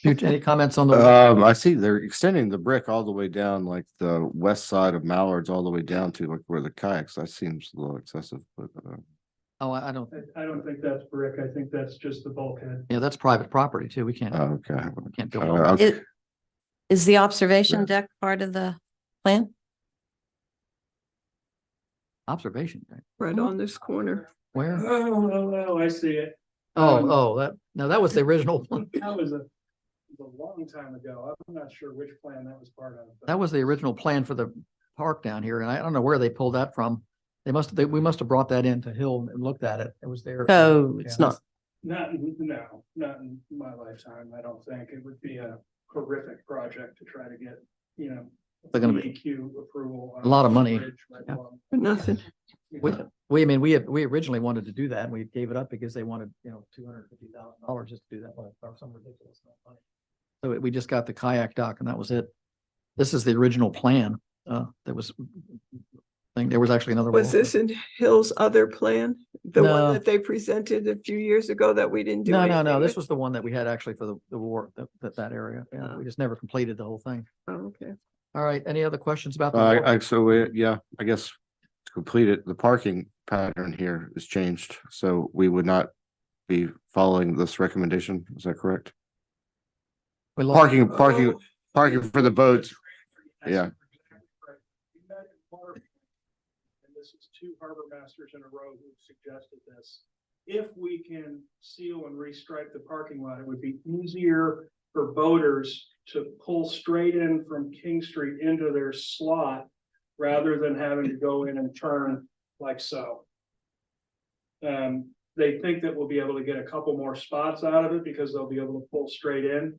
any comments on the, I see they're extending the brick all the way down, like the west side of Mallards, all the way down to like where the kayaks, that seems a little excessive, but oh, I don't, I don't think that's brick. I think that's just the bulkhead. yeah, that's private property too. We can't, okay. we can't build on that. Okay. Is the observation deck part of the plan? Observation, right? Right on this corner. Where? Oh, I see it. Oh, that was the original one. That was a long time ago. I'm not sure which plan that was part of. but- That was the original plan for the park down here, and I don't know where they pulled that from. We must have brought that into Hill and looked at it. It was there. So it's Yeah. not, Not in my lifetime. I don't think it would be a horrific project to try to get, you know. They're gonna be DEQ approval. on a lot of money. bridge right Yeah. along. For nothing. We, I mean, we originally wanted to do that, and we gave it up because they wanted, $250,000 just to do that, or some ridiculous amount of money. So we just got the kayak dock and that was it. This is the original plan, that was, I think there was actually another. Was one. this in Hill's other plan? The No. one that they presented a few years ago that we didn't do? No, anything this with? was the one that we had actually for the war, that area. Yeah, we just never completed the whole thing. Oh, okay. All right, any other questions about? the wharf? Yeah, I guess to complete it, the parking pattern here is changed, so we would not be following this recommendation. Is that correct? We lost- Parking for the boats. Yeah. And this is 2 harbor masters in a row who suggested this. If we can seal and restripe the parking lot, it would be easier for boaters to pull straight in from King Street into their slot rather than having to go in and turn like so. They think that we'll be able to get a couple more spots out of it because they'll be able to pull straight in.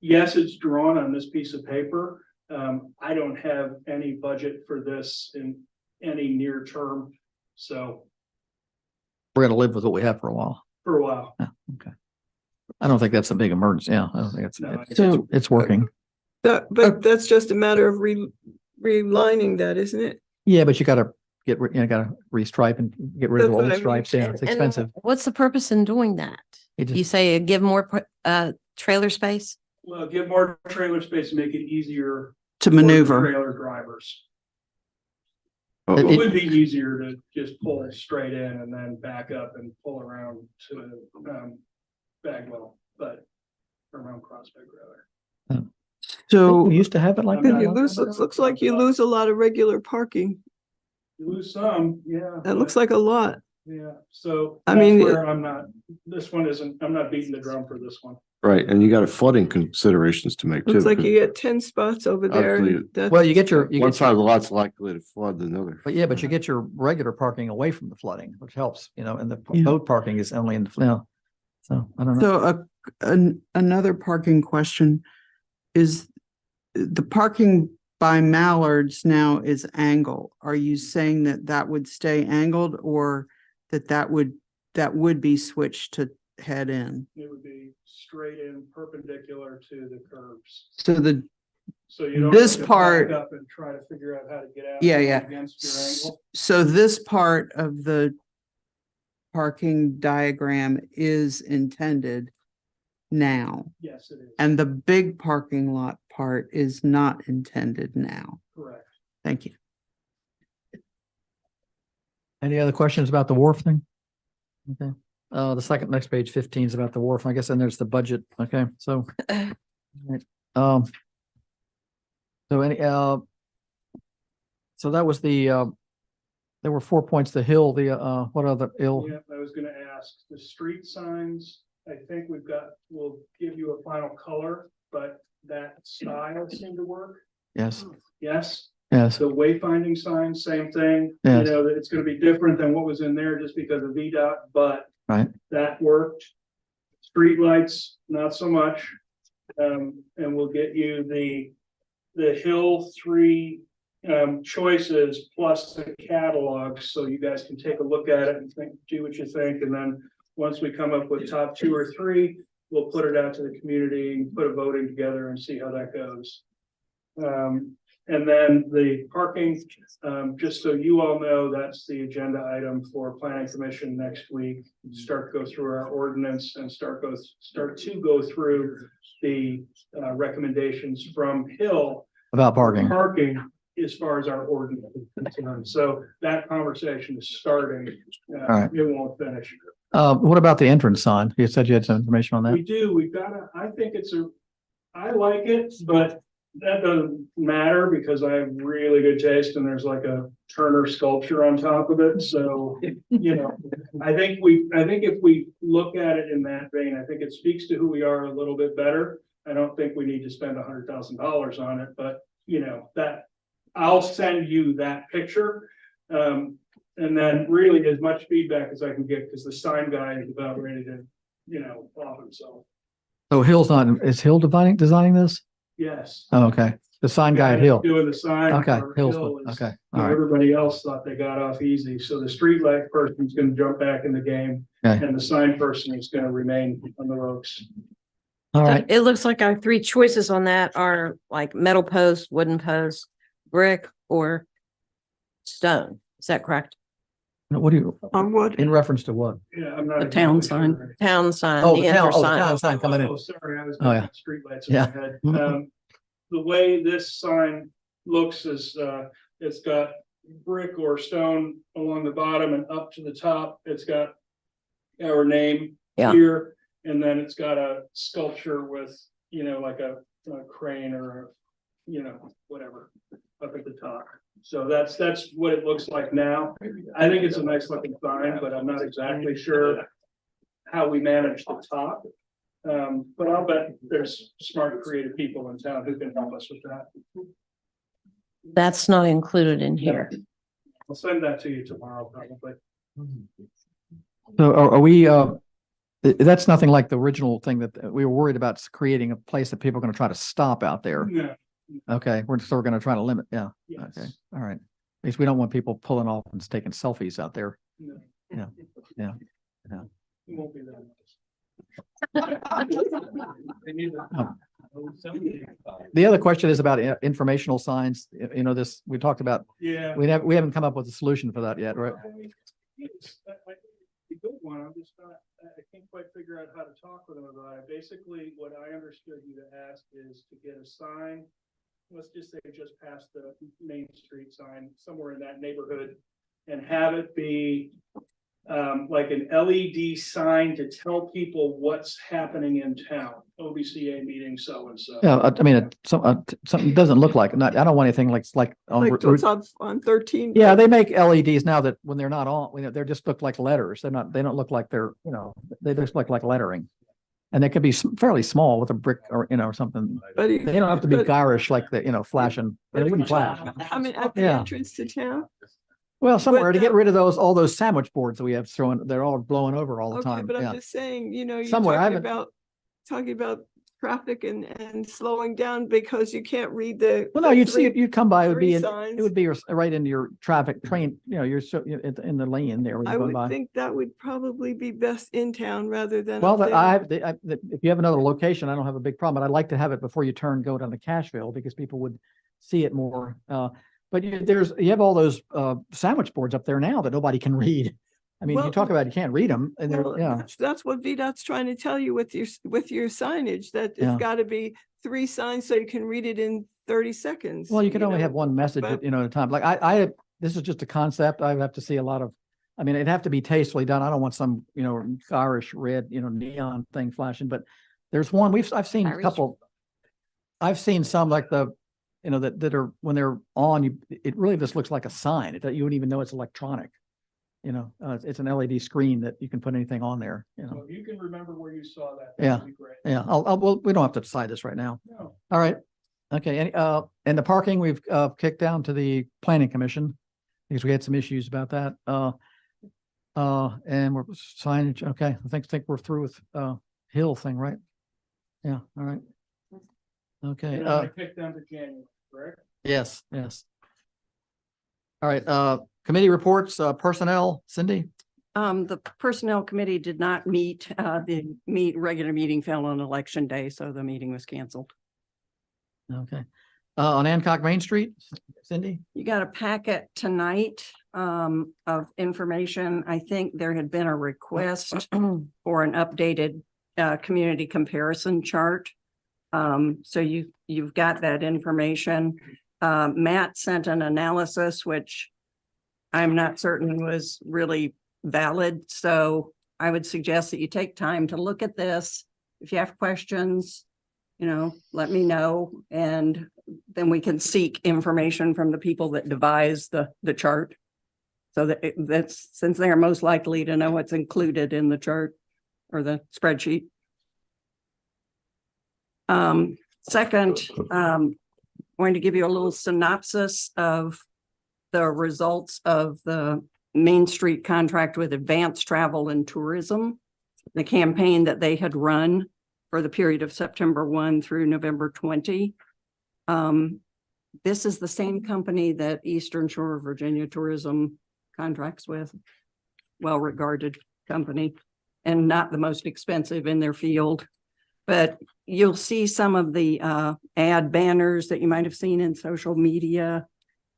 Yes, it's drawn on this piece of paper. I don't have any budget for this in any near term, so We're gonna live with what we have for a while. for a while. Yeah, okay. I don't think that's a big emergency. Yeah, I don't think No, it's working. But that's just a matter of relining that, isn't it? Yeah, but you gotta gotta restripe and get rid of the That's what old I mean. stripes. Yeah, it's And expensive. what's the purpose in doing that? It You just, say give more, trailer space? Well, give more trailer space, make it easier. To for maneuver. Trailer drivers. Oh, It It- would be easier to just pull straight in and then back up and pull around to Bagwell, but around Prospect rather. So We used to have it like that. a You long lose, time ago. looks like you lose a lot of regular parking. You lose some, yeah. That looks but- like a lot. Yeah, so I that's mean, where I'm not, this one isn't, I'm not beating the drum for this one. Right, and you got a flooding considerations to make too. Looks like because you get 10 spots over there. Obviously, and that's- Well, you get your, One side of the lot's likely to flood than the other. but yeah, but you get your regular parking away from the flooding, which helps, and the Yeah. boat parking is only in the flood. So I don't know. So another parking question is the parking by Mallards now is angled. Are you saying that that would stay angled or that would be switched to head in? It would be straight in perpendicular to the curves. So So you don't. This have to back part- Up and try to figure out how to get out. Yeah, yeah. Against your angle. so this part of the parking diagram is intended now, Yes, it is. and the big parking lot part is not intended now. Correct. Thank you. Any other questions about the wharf thing? Okay, the next page 15 is about the wharf. I guess, and there's the budget. Okay, so. Right, so any, so that was the, there were 4 points, the hill, what other ill? Yeah, I was gonna ask, the street signs, I think we'll give you a final color, but that style seemed to work. Yes, Yes, yes, the wayfinding sign, same thing. Yes. You know, that it's gonna be different than what was in there just because of VDOT, but right. that worked. Streetlights, not so much. And we'll get you the Hill 3 choices plus the catalog, so you guys can take a look at it and do what you think, and then once we come up with top 2 or 3, we'll put it out to the community and put a voting together and see how that goes. And then the parking, just so you all know, that's the agenda item for planning commission next week. Start to go through our ordinance and start to go through the recommendations from Hill. About parking. Parking as far as our ordinance is concerned. So that conversation is starting. All right. It won't finish. What about the entrance sign? You said you had some information on that. We do, I think I like it, but that doesn't matter because I have really good taste and there's like a Turner sculpture on top of it. So, I think if we look at it in that vein, I think it speaks to who we are a little bit better. I don't think we need to spend $100,000 on it, but that I'll send you that picture. And then really as much feedback as I can get, because the sign guy is about ready to, off himself. So is Hill designing this? Yes. Oh, okay. The sign guy at Hill. Doing the sign. Okay, for Hill's, Hill is- okay, all right. Everybody else thought they got off easy, so the streetlight person's gonna jump back in the game. Okay. And the sign person is gonna remain on the ropes. All So right, it looks like our 3 choices on that are like metal post, wooden post, brick, or stone. Is that correct? what do you, On what? in reference to what? Yeah, I'm not. The town exactly sign. sure. Town sign, Oh, the the enter town sign. sign coming in. Oh, sorry, I was. Oh, yeah. Streetlights in Yeah. my head. Mhm. The way this sign looks is, it's got brick or stone along the bottom and up to the top. It's got our name Yeah. here, and then it's got a sculpture with, like a crane or, whatever up at the top. So that's what it looks like now. I think it's a nice looking sign, but I'm not exactly sure how we manage the top. But I'll bet there's smart, creative people in town who can help us with that. That's not included in here. I'll send that to you tomorrow, probably. So are we, that's nothing like the original thing that we were worried about, creating a place that people are going to try to stop out there. Yeah, Okay, we're going to try to limit, yeah, okay, yes. all right. At least we don't want people pulling off and taking selfies out there. No. Yeah, yeah, yeah. It won't be that The other question is about informational signs. This, we talked about, Yeah. we haven't come up with a solution for that yet, right? It's a good one. I'm just not, I can't quite figure out how to talk with them about it. Basically, what I understood you to ask is to get a sign. Let's just say just past the Main Street sign, somewhere in that neighborhood, and have it be like an LED sign to tell people what's happening in town, OBCA meeting so-and-so. Yeah, I mean, something doesn't look like, not, I don't want anything like on. Like Route- what's on 13. Yeah, they make LEDs now that when they're not on, they're just look like letters. They don't look like they're, they just look like lettering. And they could be fairly small with a brick or, or something. But They don't have to be but- garish like the, flashing. They wouldn't flash. I mean, at the Yeah. entrance to town. Well, somewhere to But, get rid of all those sandwich boards that we have thrown, they're all blowing over all the Okay, time. but I'm Yeah. just saying, you're Somewhere, I talking about traffic and slowing down because you can't read the. Well, no, the you'd see three- it, you'd come by, it would be, three in signs. it would be right into your traffic train, you're so, in the lane there. when I you're going would by. think that would probably be best in town rather than. Well, up there. if you have another location, I don't have a big problem, but I'd like to have it before you go down to Cashville because people would see it more. But you have all those sandwich boards up there now that nobody can read. I mean, you Well, talk about you can't read them and they're, Well, that's what VDOT's trying to tell you with your signage, that Yeah. it's gotta be 3 signs so you can read it in 30 seconds. Well, you can only know, have one message, but- at a time. Like this is just a concept. I would have to see a lot of, I mean, it'd have to be tastefully done. I don't want some, garish red, neon thing flashing, but there's one I've seen a Irish. couple. I've seen some like that are, when they're on, it really just looks like a sign. You wouldn't even know it's electronic. It's an LED screen that you can put anything on there, So if you can remember where you saw that, Yeah. that'd be great. Yeah, well, we don't have to decide this right now. No. All right. Okay, and the parking, we've kicked down to the planning commission because we had some issues about that. And we're signage, okay, I think we're through with Hill thing, right? Yeah, all right. Okay, And I kicked down to January, correct? yes. All right, committee reports, personnel, Cindy? The Personnel Committee did not meet, the regular meeting fell on election day, so the meeting was canceled. Okay. On Hancock Main Street, Cindy? You got a packet tonight of information. I think there had been a request for an updated community comparison chart. So you've got that information. Matt sent an analysis, which I'm not certain was really valid. So I would suggest that you take time to look at this. If you have questions, let me know, and then we can seek information from the people that devise the chart. So that's since they are most likely to know what's included in the chart or the spreadsheet. Second, going to give you a little synopsis of the results of the Main Street contract with Advanced Travel and Tourism, the campaign that they had run for the period of September 1 through November 20. This is the same company that Eastern Shore of Virginia Tourism contracts with, well-regarded company, and not the most expensive in their field. But you'll see some of the ad banners that you might have seen in social media,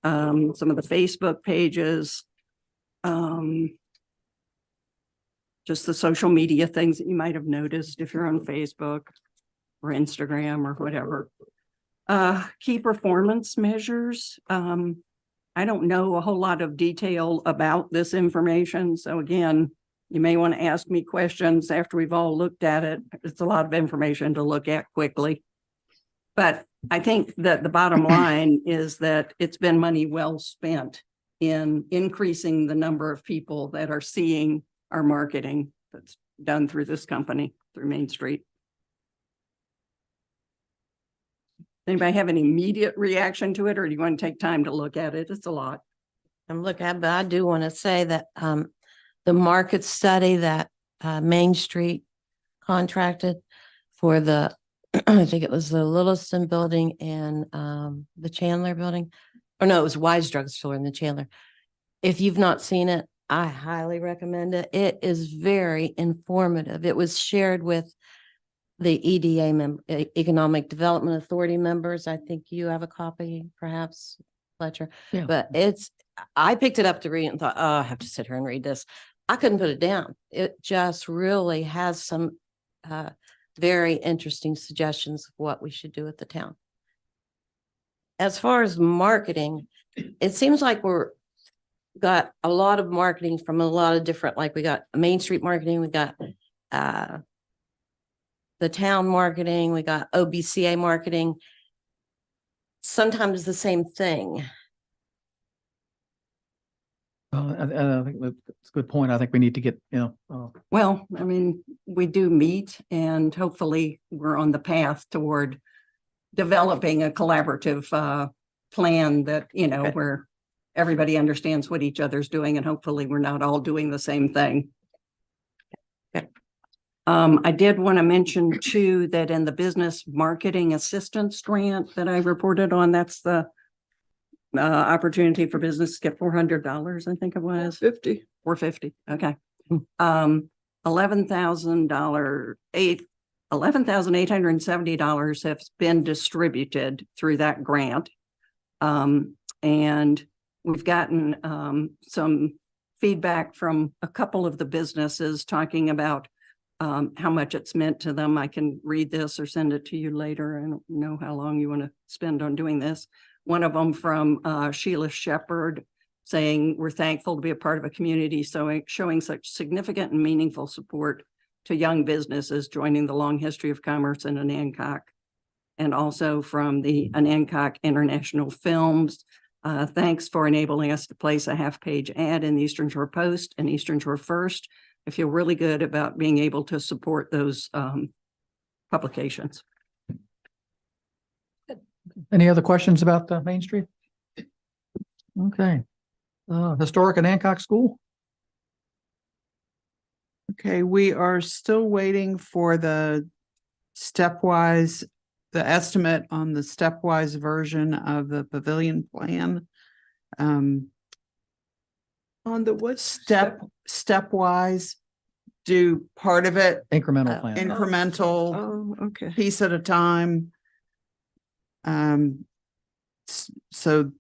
some of the Facebook pages, just the social media things that you might have noticed if you're on Facebook or Instagram or whatever. Key performance measures. I don't know a whole lot of detail about this information. So again, you may want to ask me questions after we've all looked at it. It's a lot of information to look at quickly. But I think that the bottom line is that it's been money well spent in increasing the number of people that are seeing our marketing that's done through this company, through Main Street. Anybody have an immediate reaction to it, or do you want to take time to look at it? It's a lot. I'm looking at, but I do want to say that the market study that Main Street contracted for the, I think it was the Williston building and the Chandler building, or no, it was Wise Drugstore in the Chandler. If you've not seen it, I highly recommend it. It is very informative. It was shared with the EDA Economic Development Authority members. I think you have a copy, perhaps, Fletcher. Yeah. But I picked it up to read it and thought, oh, I have to sit here and read this. I couldn't put it down. It just really has some very interesting suggestions of what we should do with the town. As far as marketing, it seems like got a lot of marketing from a lot of different, like we got Main Street marketing, we got the town marketing, we got OBCA marketing. Sometimes the same thing. I think that's a good point. I think we need to get, Well, I mean, we do meet and hopefully we're on the path toward developing a collaborative plan that, Okay. where everybody understands what each other's doing and hopefully we're not all doing the same thing. Okay. I did want to mention too, that in the business marketing assistance grant that I reported on, that's the opportunity for business to get $400, I think it was. 50. 450, okay. $11,870 has been distributed through that grant. And we've gotten some feedback from a couple of the businesses talking about how much it's meant to them. I can read this or send it to you later. I don't know how long you want to spend on doing this. One of them from Sheila Shepherd saying, we're thankful to be a part of a community showing such significant and meaningful support to young businesses joining the long history of commerce in Anancock. And also from the Anancock International Films, thanks for enabling us to place a half-page ad in the Eastern Shore Post and Eastern Shore First. I feel really good about being able to support those publications. any other questions about the Main Street? Okay. Historic and Hancock School? Okay, we are still waiting for the stepwise, the estimate on the stepwise version of the pavilion plan. On the what? Stepwise, do part of it Incremental plan. incremental, Oh, okay. piece at a time. So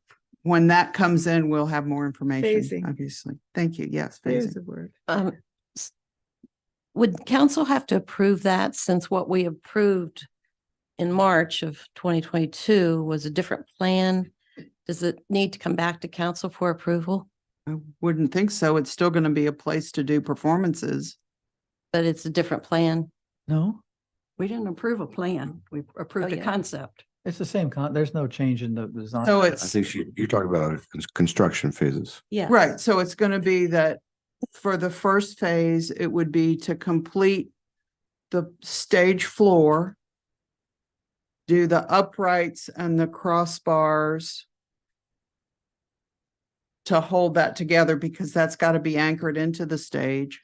when that comes in, we'll have more information, Phasing. obviously. Thank you. Yes, There's phasing. the word. Would council have to approve that since what we approved in March of 2022 was a different plan? Does it need to come back to council for approval? I wouldn't think so. It's still going to be a place to do performances. But it's a different plan? No, We didn't approve a plan. We approved a yeah. concept. it's the same there's no change in the design. So I it's, think you're talking about construction phases. Yeah. right, so it's going to be that for the first phase, it would be to complete the stage floor, do the uprights and the crossbars to hold that together because that's got to be anchored into the stage,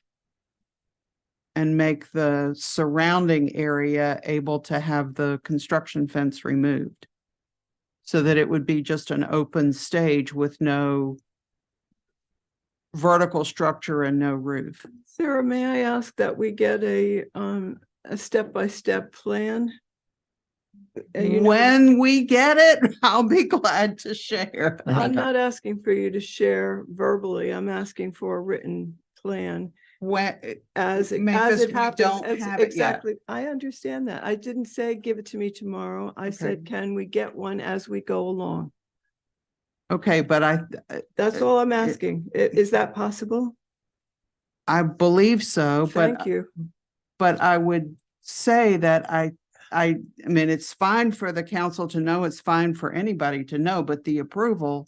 and make the surrounding area able to have the construction fence removed so that it would be just an open stage with no vertical structure and no roof. Sarah, may I ask that we get a step-by-step plan? When we get it, I'll be glad to share. I'm not asking for you to share verbally. I'm asking for a written plan When, as Memphis, it we happens. don't have it yet. Exactly. I understand that. I didn't say give it to me tomorrow. I said, can we get one as we go along? okay, but That's all I'm asking. Is that possible? I believe so, Thank you. but I would say that I mean, it's fine for the council to know, it's fine for anybody to know, but the approval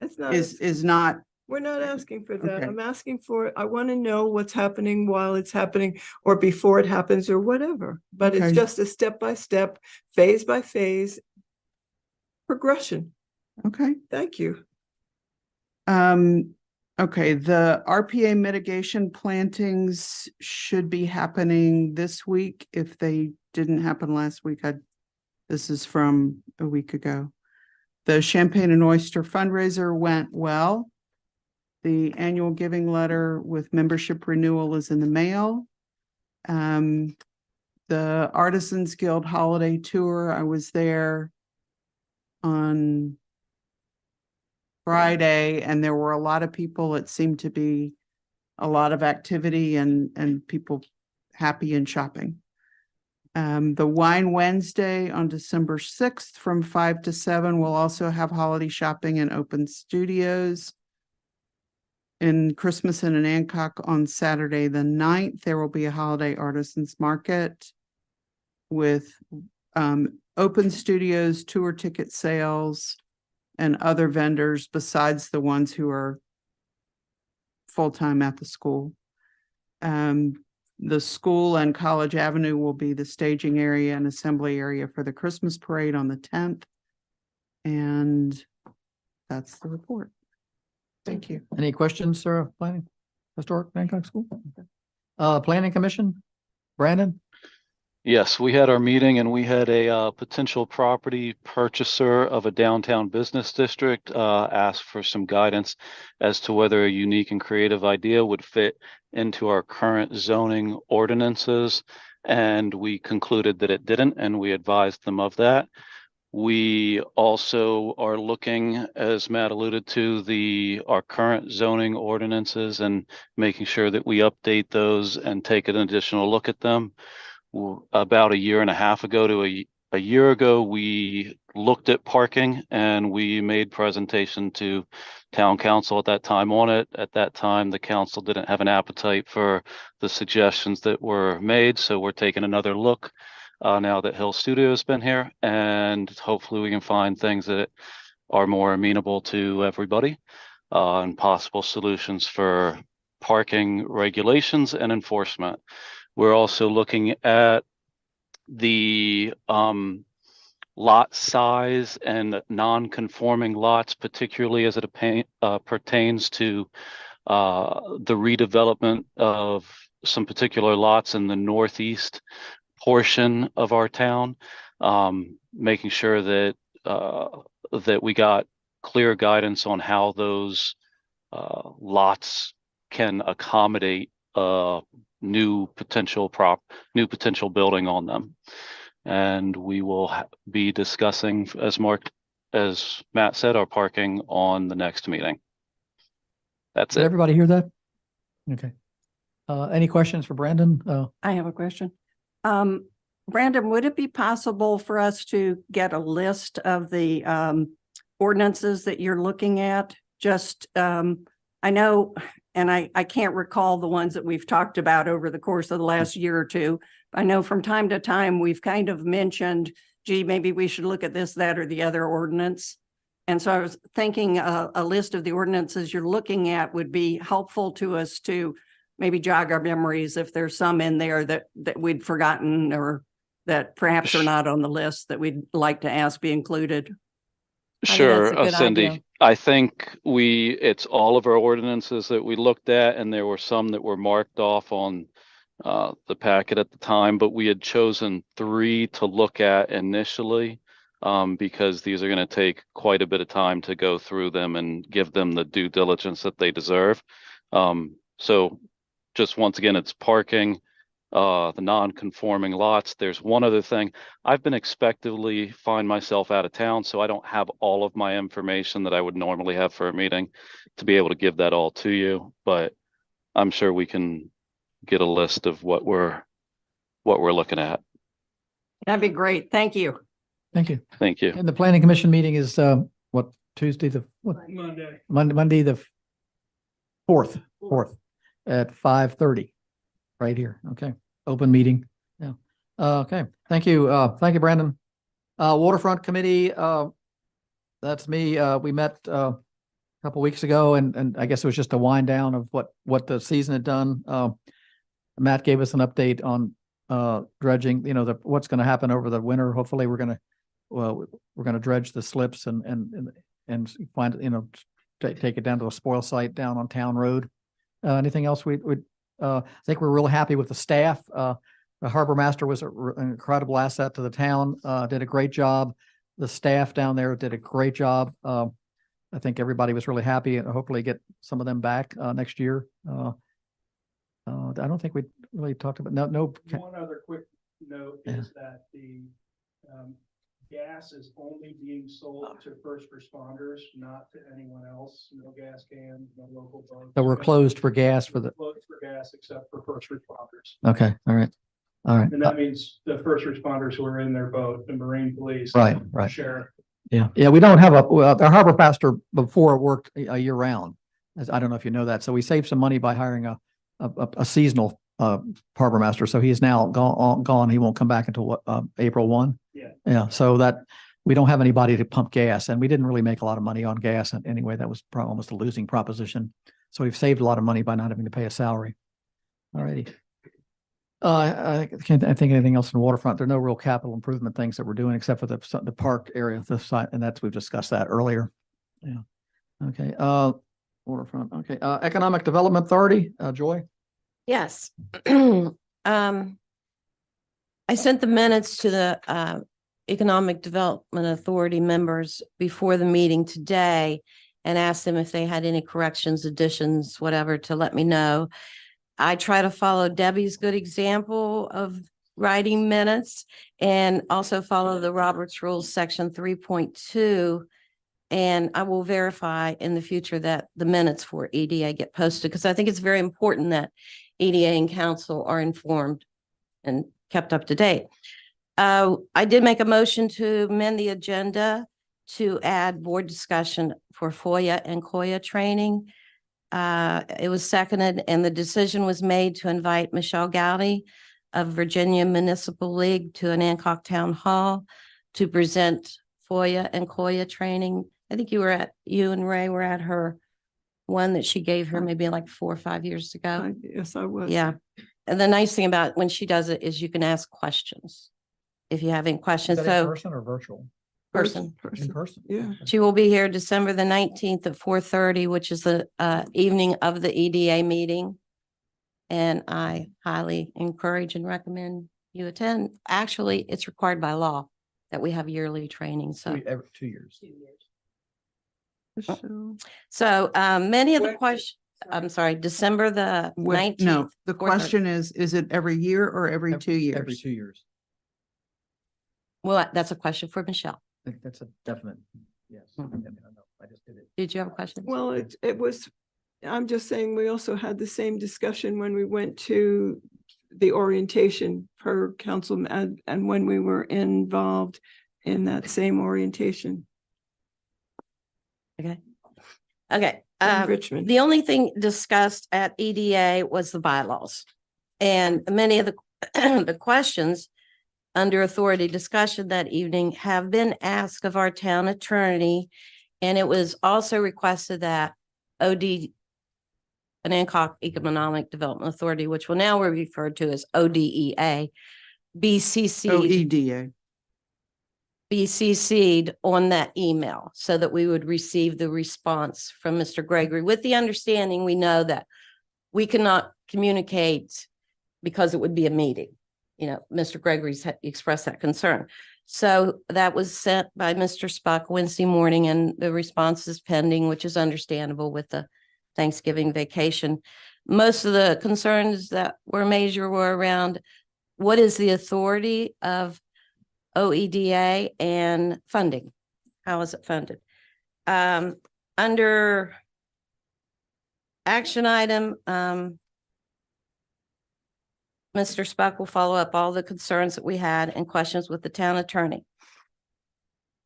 It's not. is not, We're not asking for that. Okay. I'm asking for, I want to know what's happening while it's happening or before it happens or whatever. But it's Okay. just a step-by-step, phase-by-phase progression. okay. Thank you. Okay, the RPA mitigation plantings should be happening this week. If they didn't happen last week, this is from a week ago. The Champagne and Oyster fundraiser went well. The annual giving letter with membership renewal is in the mail. The Artisans Guild Holiday Tour, I was there on Friday, and there were a lot of people. It seemed to be a lot of activity and people happy and shopping. The Wine Wednesday on December 6th from 5 to 7 will also have holiday shopping and open studios. in Christmas Inn in Hancock on Saturday, the 9th, there will be a holiday artisans market with open studios, tour ticket sales, and other vendors besides the ones who are full-time at the school. The school and College Avenue will be the staging area and assembly area for the Christmas parade on the 10th. And that's the report. Thank you. Any questions, sir? Planning, Historic Hancock School? Okay. Planning Commission, Brandon? Yes, we had our meeting and we had a potential property purchaser of a downtown business district ask for some guidance as to whether a unique and creative idea would fit into our current zoning ordinances. And we concluded that it didn't, and we advised them of that. We also are looking, as Matt alluded to, our current zoning ordinances and making sure that we update those and take an additional look at them. About a year and a half ago to a year ago, we looked at parking and we made presentation to town council at that time on it. At that time, the council didn't have an appetite for the suggestions that were made, so we're taking another look now that Hill Studio has been here, and hopefully we can find things that are more amenable to everybody and possible solutions for parking regulations and enforcement. We're also looking at the lot size and non-conforming lots, particularly as it pertains to the redevelopment of some particular lots in the northeast portion of our town, making sure that that we got clear guidance on how those lots can accommodate new potential building on them. And we will be discussing, as Matt said, our parking on the next meeting. That's Did it. everybody hear that? Okay. Any questions for Brandon? I have a question. Brandon, would it be possible for us to get a list of the ordinances that you're looking at? Just, I know, and I can't recall the ones that we've talked about over the course of the last year or two. I know from time to time, we've kind of mentioned, gee, maybe we should look at this, that, or the other ordinance. And so I was thinking a list of the ordinances you're looking at would be helpful to us to maybe jog our memories if there's some in there that we'd forgotten or that perhaps are not on the list that we'd like to ask be included. Sure, that's a good Cindy. idea. I think it's all of our ordinances that we looked at, and there were some that were marked off on the packet at the time, but we had chosen 3 to look at initially because these are going to take quite a bit of time to go through them and give them the due diligence that they deserve. So just once again, it's parking, the non-conforming lots. There's one other thing. I've been expectedly find myself out of town, so I don't have all of my information that I would normally have for a meeting to be able to give that all to you, but I'm sure we can get a list of what we're looking at. That'd be great. Thank you. Thank you. Thank you. And the Planning Commission meeting is what, Tuesday, Monday. Monday, the 4th at 5:30, right here. Okay. Open meeting. Yeah. Okay. Thank you. Thank you, Brandon. Waterfront Committee, that's me. We met a couple weeks ago, and I guess it was just a wind down of what the season had done. Matt gave us an update on dredging, what's going to happen over the winter. Hopefully we're going to dredge the slips and find, take it down to a spoil site down on Town Road. Anything else I think we're really happy with the staff. The harbor master was an incredible asset to the town, did a great job. The staff down there did a great job. I think everybody was really happy, and hopefully get some of them back next year. I don't think we really talked about, no. One other quick note is that the gas is only being sold to first responders, not to anyone else. No gas cans, no local boats. So we're closed for gas for the, Closed for gas except for first responders. okay, all right. And that means the first responders who are in their boat, the Marine Police. Right. Sheriff. Yeah, we don't have the harbor master before worked a year round. As I don't know if you know that. So we saved some money by hiring a seasonal harbor master. So he is now gone. He won't come back until what, April 1? Yeah. Yeah. So that we don't have anybody to pump gas, and we didn't really make a lot of money on gas. And anyway, that was probably almost a losing proposition. So we've saved a lot of money by not having to pay a salary. All righty. I can't think anything else in the waterfront. There are no real capital improvement things that we're doing except for the park area, the site, and that's, we've discussed that earlier. Yeah. Okay. Waterfront. Okay. Economic Development Authority, Joy. Yes. I sent the minutes to the Economic Development Authority members before the meeting today and asked them if they had any corrections, additions, whatever, to let me know. I try to follow Debbie's good example of writing minutes and also follow the Roberts Rules Section 3.2. And I will verify in the future that the minutes for EDA get posted, because I think it's very important that EDA and council are informed and kept up to date. I did make a motion to amend the agenda to add board discussion for FOIA and COIA training. It was seconded and the decision was made to invite Michelle Gowdy of Virginia Municipal League to an Hancock Town Hall to present FOIA and COIA training. I think you and Ray were at her one that she gave her maybe like 4 or 5 years ago. Yes, I was. Yeah. And the nice thing about when she does it is you can ask questions if you have any questions. Is that in So person or virtual? person. In person. Yeah. She will be here December the 19th at 4:30, which is the evening of the EDA meeting. And I highly encourage and recommend you attend. Actually, it's required by law that we have yearly training. So, Every 2 years. so many of the questions, I'm sorry, December the What- 19th. No, the 4:30. question is it every year or every 2 years? Every 2 years. Well, that's a question for Michelle. I think that's a definite, yes. I mean, I know, I just did it. Did you have a question? Well, it was, I'm just saying, we also had the same discussion when we went to the orientation per council and when we were involved in that same orientation Okay. in Richmond. The only thing discussed at EDA was the bylaws. And many of the, the questions under authority discussion that evening have been asked of our town attorney. And it was also requested that an Hancock Economic Development Authority, which will now be referred to as ODEA, OEDA. be CC'd on that email so that we would receive the response from Mr. Gregory with the understanding we know that we cannot communicate because it would be a meeting. You know, Mr. Gregory's expressed that concern. So that was sent by Mr. Spuck Wednesday morning and the response is pending, which is understandable with the Thanksgiving vacation. Most of the concerns that were major were around what is the authority of OEDA and funding. How is it funded? Under action item, Mr. Spuck will follow up all the concerns that we had and questions with the town attorney.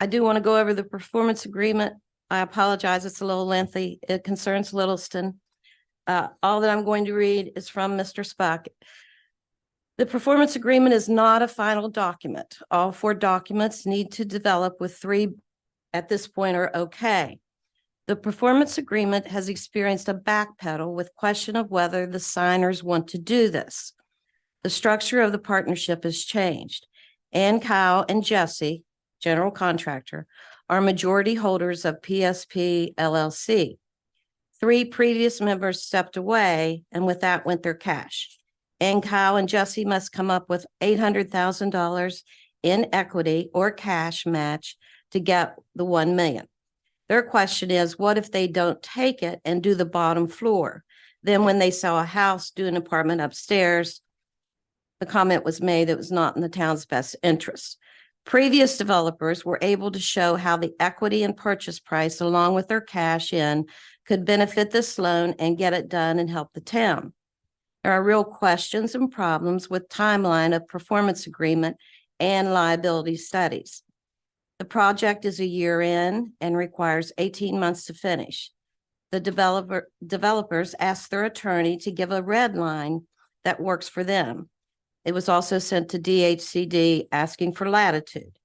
I do want to go over the performance agreement. I apologize, it's a little lengthy. It concerns Littleton. All that I'm going to read is from Mr. Spuck. The performance agreement is not a final document. All 4 documents need to develop with 3 at this point are okay. The performance agreement has experienced a backpedal with question of whether the signers want to do this. The structure of the partnership has changed. Ann Kyle and Jesse, general contractor, are majority holders of PSP LLC. 3 previous members stepped away, and with that went their cash. Ann Kyle and Jesse must come up with $800,000 in equity or cash match to get the 1 million. Their question is, what if they don't take it and do the bottom floor? Then when they sell a house, do an apartment upstairs, the comment was made that it was not in the town's best interest. Previous developers were able to show how the equity and purchase price, along with their cash in, could benefit this loan and get it done and help the town. There are real questions and problems with timeline of performance agreement and liability studies. The project is a year in and requires 18 months to finish. the developers asked their attorney to give a red line that works for them. It was also sent to DHCD asking for latitude.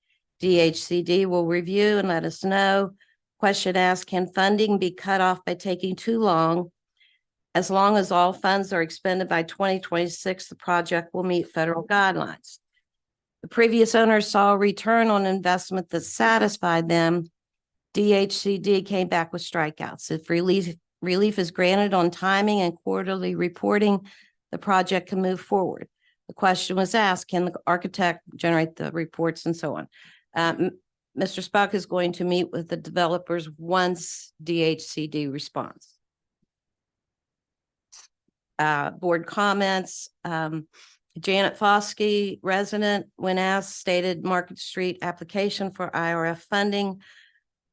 DHCD will review and let us know. Question asked, can funding be cut off by taking too long? As long as all funds are expended by 2026, the project will meet federal guidelines. The previous owners saw a return on investment that satisfied them. DHCD came back with strikeouts. If relief is granted on timing and quarterly reporting, the project can move forward. The question was asked, can the architect generate the reports and so on? Mr. Spuck is going to meet with the developers once DHCD responds. Board comments, Janet Foskey, resident, when asked, stated Market Street application for IRF funding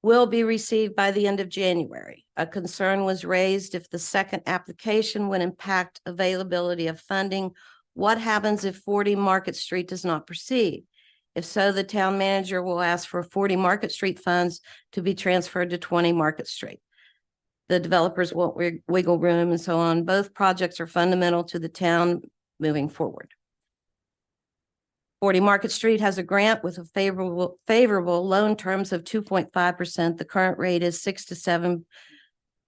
will be received by the end of January. A concern was raised if the second application would impact availability of funding. What happens if 40 Market Street does not proceed? If so, the town manager will ask for 40 Market Street funds to be transferred to 20 Market Street. The developers want wiggle room and so on. Both projects are fundamental to the town moving forward. 40 Market Street has a grant with a favorable loan terms of 2.5%. The current rate is 6 to 7%.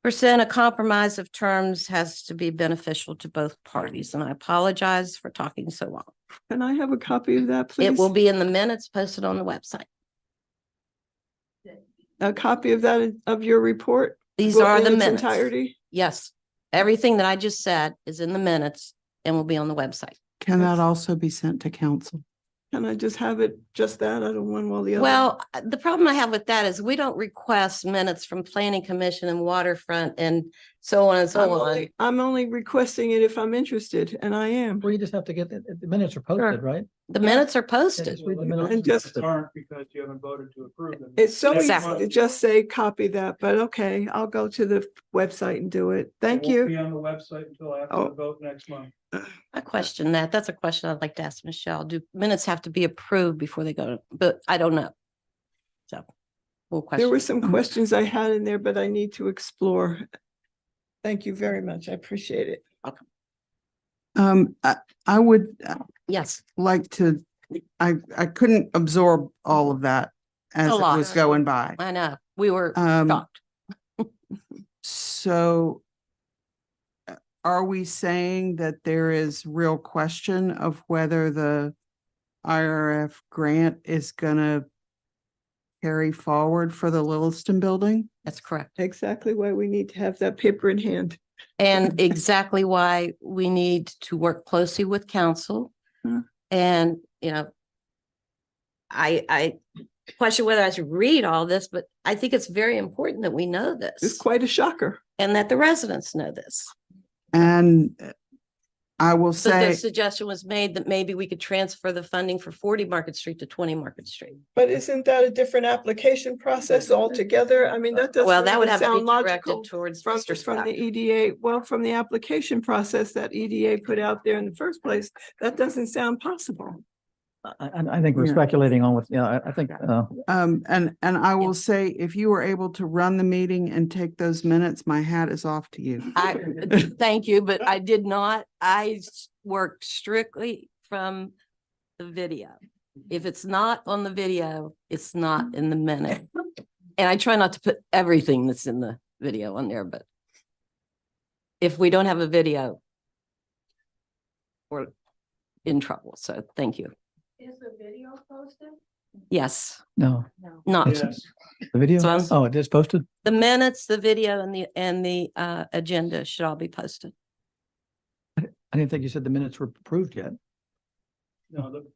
A compromise of terms has to be beneficial to both parties. And I apologize for talking so long. Can I have a copy of that, please? It will be in the minutes posted on the website. A copy of that, of your report? These are the In its minutes. entirety? Yes, everything that I just said is in the minutes and will be on the website. Can that also be sent to council? Can I just have it, just that? I don't want all the other. Well, the problem I have with that is we don't request minutes from planning commission and waterfront and so on and so on. I'm only requesting it if I'm interested, and I am. Well, you just have to get, the minutes are posted, right? The minutes are posted. Just read the minutes. And just- Aren't because you haven't voted to approve them. It's so easy Exactly. to just say, copy that, but okay, I'll go to the website and do it. Thank It won't you. Be on the website until after Oh. the vote next month. I question that. That's a question I'd like to ask Michelle. Do minutes have to be approved before they go to, but I don't know. So we'll There question. were some questions I had in there, but I need to explore. Thank you very much. I appreciate it. I would Yes, like to, I couldn't absorb all of that as A it lot. was going by. I know. We were Um, shocked. So are we saying that there is real question of whether the IRF grant is gonna carry forward for the Williston building? That's correct. Exactly why we need to have that paper in hand. And exactly why we need to work closely with council. Hmm. And, you know, I question whether I should read all this, but I think it's very important that we know It's this quite a shocker. and that the residents know this. And I will So the say, suggestion was made that maybe we could transfer the funding for 40 Market Street to 20 Market Street. But isn't that a different application process altogether? I mean, that doesn't. Well, that would even have to be sound logical directed towards From, Mr. from Scott. the EDA, well, from the application process that EDA put out there in the first place, that doesn't sound possible. I think we're Yeah. speculating on what, I think, and I will say, if you were able to run the meeting and take those minutes, my hat is off to you. Thank you, but I did not. I worked strictly from the video. If it's not on the video, it's not in the minute. And I try not to put everything that's in the video on there, but if we don't have a video, we're in trouble. So thank you. Is the video posted? Yes, no, not It's- the video. So I'm- Oh, it is posted? the minutes, the video and the agenda should all be posted. I didn't think you said the minutes were approved yet. No, the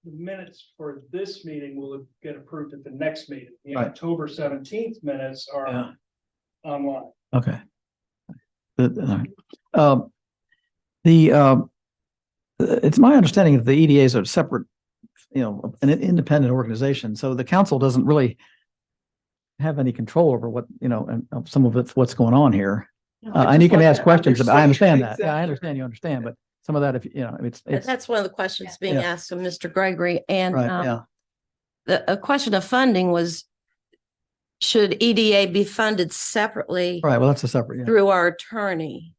minutes for this meeting will get approved at the next meeting. The Right. October 17th minutes Yeah. are online. Okay. It's my understanding that the EDAs are separate, an independent organization, so the council doesn't really have any control over what, and some of it's what's going on here. And you can ask questions, but I understand that. Yeah, I understand you understand, but some of that, if, it's, That's one of the questions being Yeah. asked of Mr. Gregory and right, yeah. a question of funding was Should EDA be funded separately All right, well, that's a separate, yeah. through our attorney?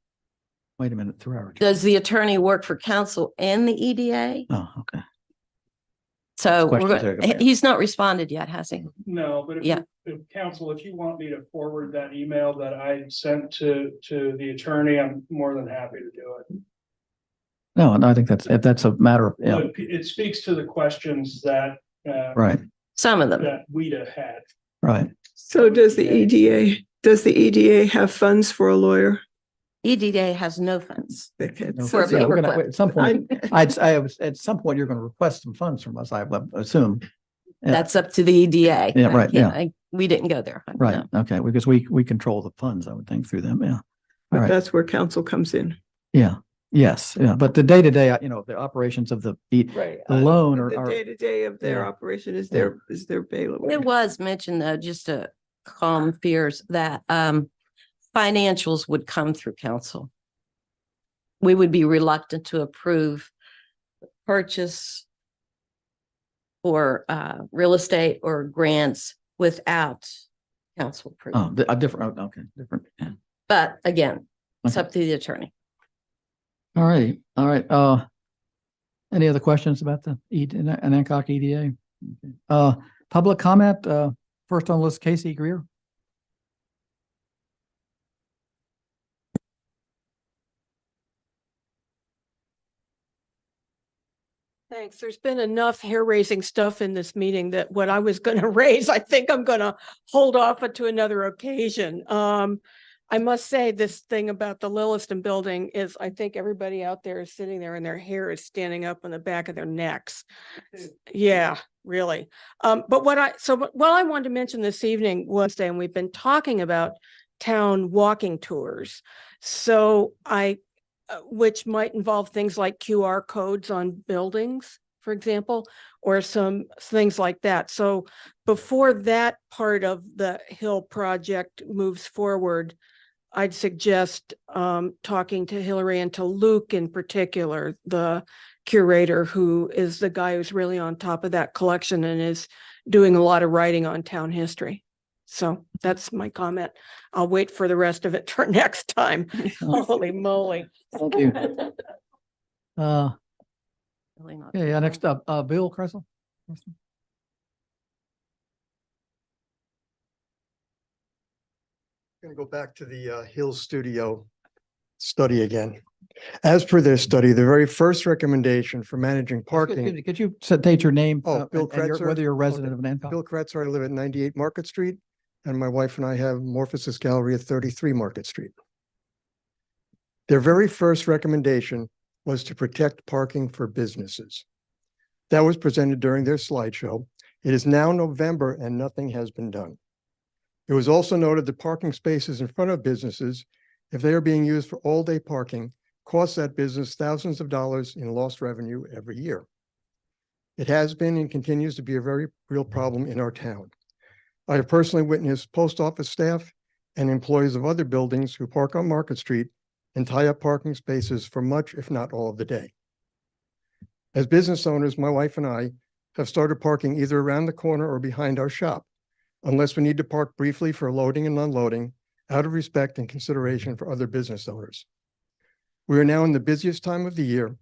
Wait a minute, 3 hours. Does the attorney work for council and the EDA? Oh, okay. So we're questions going, there. he's not responded yet, has he? No, but Yeah. if council, if you want me to forward that email that I sent to the attorney, I'm more than happy to do it. No, I think if that's a matter of, yeah, But it speaks to the questions that, right, Some of them. that WIDA had. right. So does the EDA have funds for a lawyer? EDA has no funds. Okay, No, For a yeah, we're paperclip. gonna- At some point, at some point, you're gonna request some funds from us, I would assume. Yeah. That's up to the EDA. Yeah, I right, can't- we didn't go there. Right, No. okay, because we control the funds, I would think, through them, yeah. All But right, that's where council comes in. yeah, yes, yeah, but the day-to-day, the operations of the Right. The loan The or- day-to-day of their yeah. operation is Yeah. their bailiwick. It was mentioned though, just to calm fears that financials would come through council. We would be reluctant to approve purchase or real estate or grants without council approval. a different, okay, different, yeah. But again, it's Okay. up to the attorney. All right, all right, any other questions about the Hancock EDA? Okay. Public comment, first on the list, Casey Greer. Thanks. There's been enough hair-raising stuff in this meeting that what I was going to raise, I think I'm going to hold off to another occasion. I must say this thing about the Lilliston building is, I think everybody out there is sitting there and their hair is standing up on the back of their necks. Yeah, really. But what I wanted to mention this evening was, and we've been talking about town walking tours. So which might involve things like QR codes on buildings, for example, or some things like that. So before that part of the Hill project moves forward, I'd suggest talking to Hillary and to Luke in particular, the curator, who is the guy who's really on top of that collection and is doing a lot of writing on town history. So that's my comment. I'll wait for the rest of it for next time. Holy moly. Thank you. Really not. Yeah, next up, Bill Kressel. Going to go back to the Hill Studio study again. As per their study, the very first recommendation for managing parking. Could you state your name? Oh, Bill and Kretzer. whether you're a resident Okay. of Hancock? Bill Kretzer, I live at 98 Market Street, and my wife and I have Morphosis Gallery at 33 Market Street. Their very first recommendation was to protect parking for businesses. That was presented during their slideshow. It is now November and nothing has been done. It was also noted that parking spaces in front of businesses, if they are being used for all-day parking, costs that business thousands of dollars in lost revenue every year. It has been and continues to be a very real problem in our town. I have personally witnessed post office staff and employees of other buildings who park on Market Street and tie up parking spaces for much, if not all of the day. As business owners, my wife and I have started parking either around the corner or behind our shop, unless we need to park briefly for loading and unloading, out of respect and consideration for other business owners. We are now in the busiest time of the year,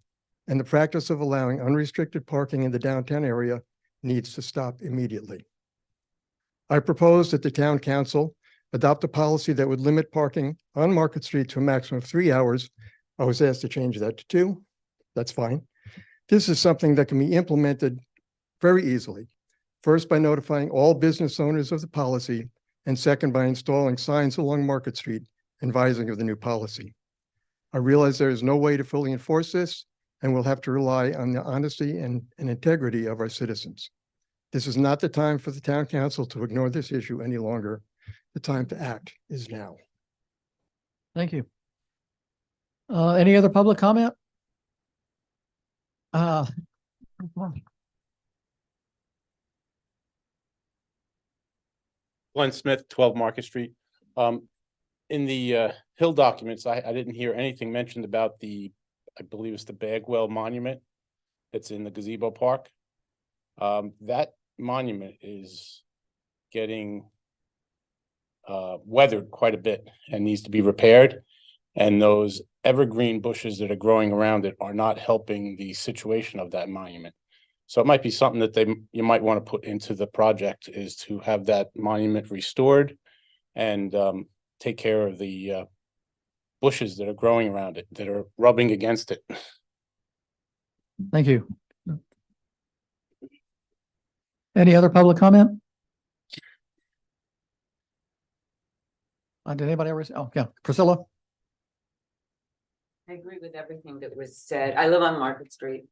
and the practice of allowing unrestricted parking in the downtown area needs to stop immediately. I propose that the town council adopt a policy that would limit parking on Market Street to a maximum of 3 hours. I was asked to change that to 2. That's fine. This is something that can be implemented very easily. First, by notifying all business owners of the policy, and second, by installing signs along Market Street advising of the new policy. I realize there is no way to fully enforce this, and we'll have to rely on the honesty and integrity of our citizens. This is not the time for the town council to ignore this issue any longer. The time to act is now. Thank you. Any other public comment? Glenn Smith, 12 Market Street. In the Hill documents, I didn't hear anything mentioned about I believe it's the Bagwell Monument that's in the gazebo park. That monument is getting weathered quite a bit and needs to be repaired. And those evergreen bushes that are growing around it are not helping the situation of that monument. So it might be something that you might want to put into the project, is to have that monument restored and take care of the bushes that are growing around it, that are rubbing against it. Thank you. Any other public comment? Did anybody ever? Oh, yeah, Priscilla? I agree with everything that was said. I live on Market Street.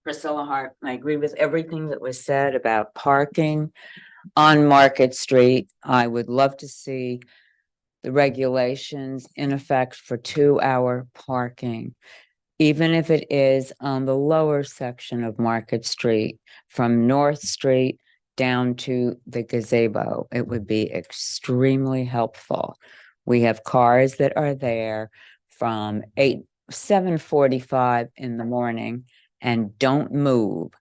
Priscilla Hart. I agree with everything that was said about parking on Market Street. I would love to see the regulations in effect for 2-hour parking, even if it is on the lower section of Market Street from North Street down to the gazebo. It would be extremely helpful. We have cars that are there from 7:45 in the morning and don't move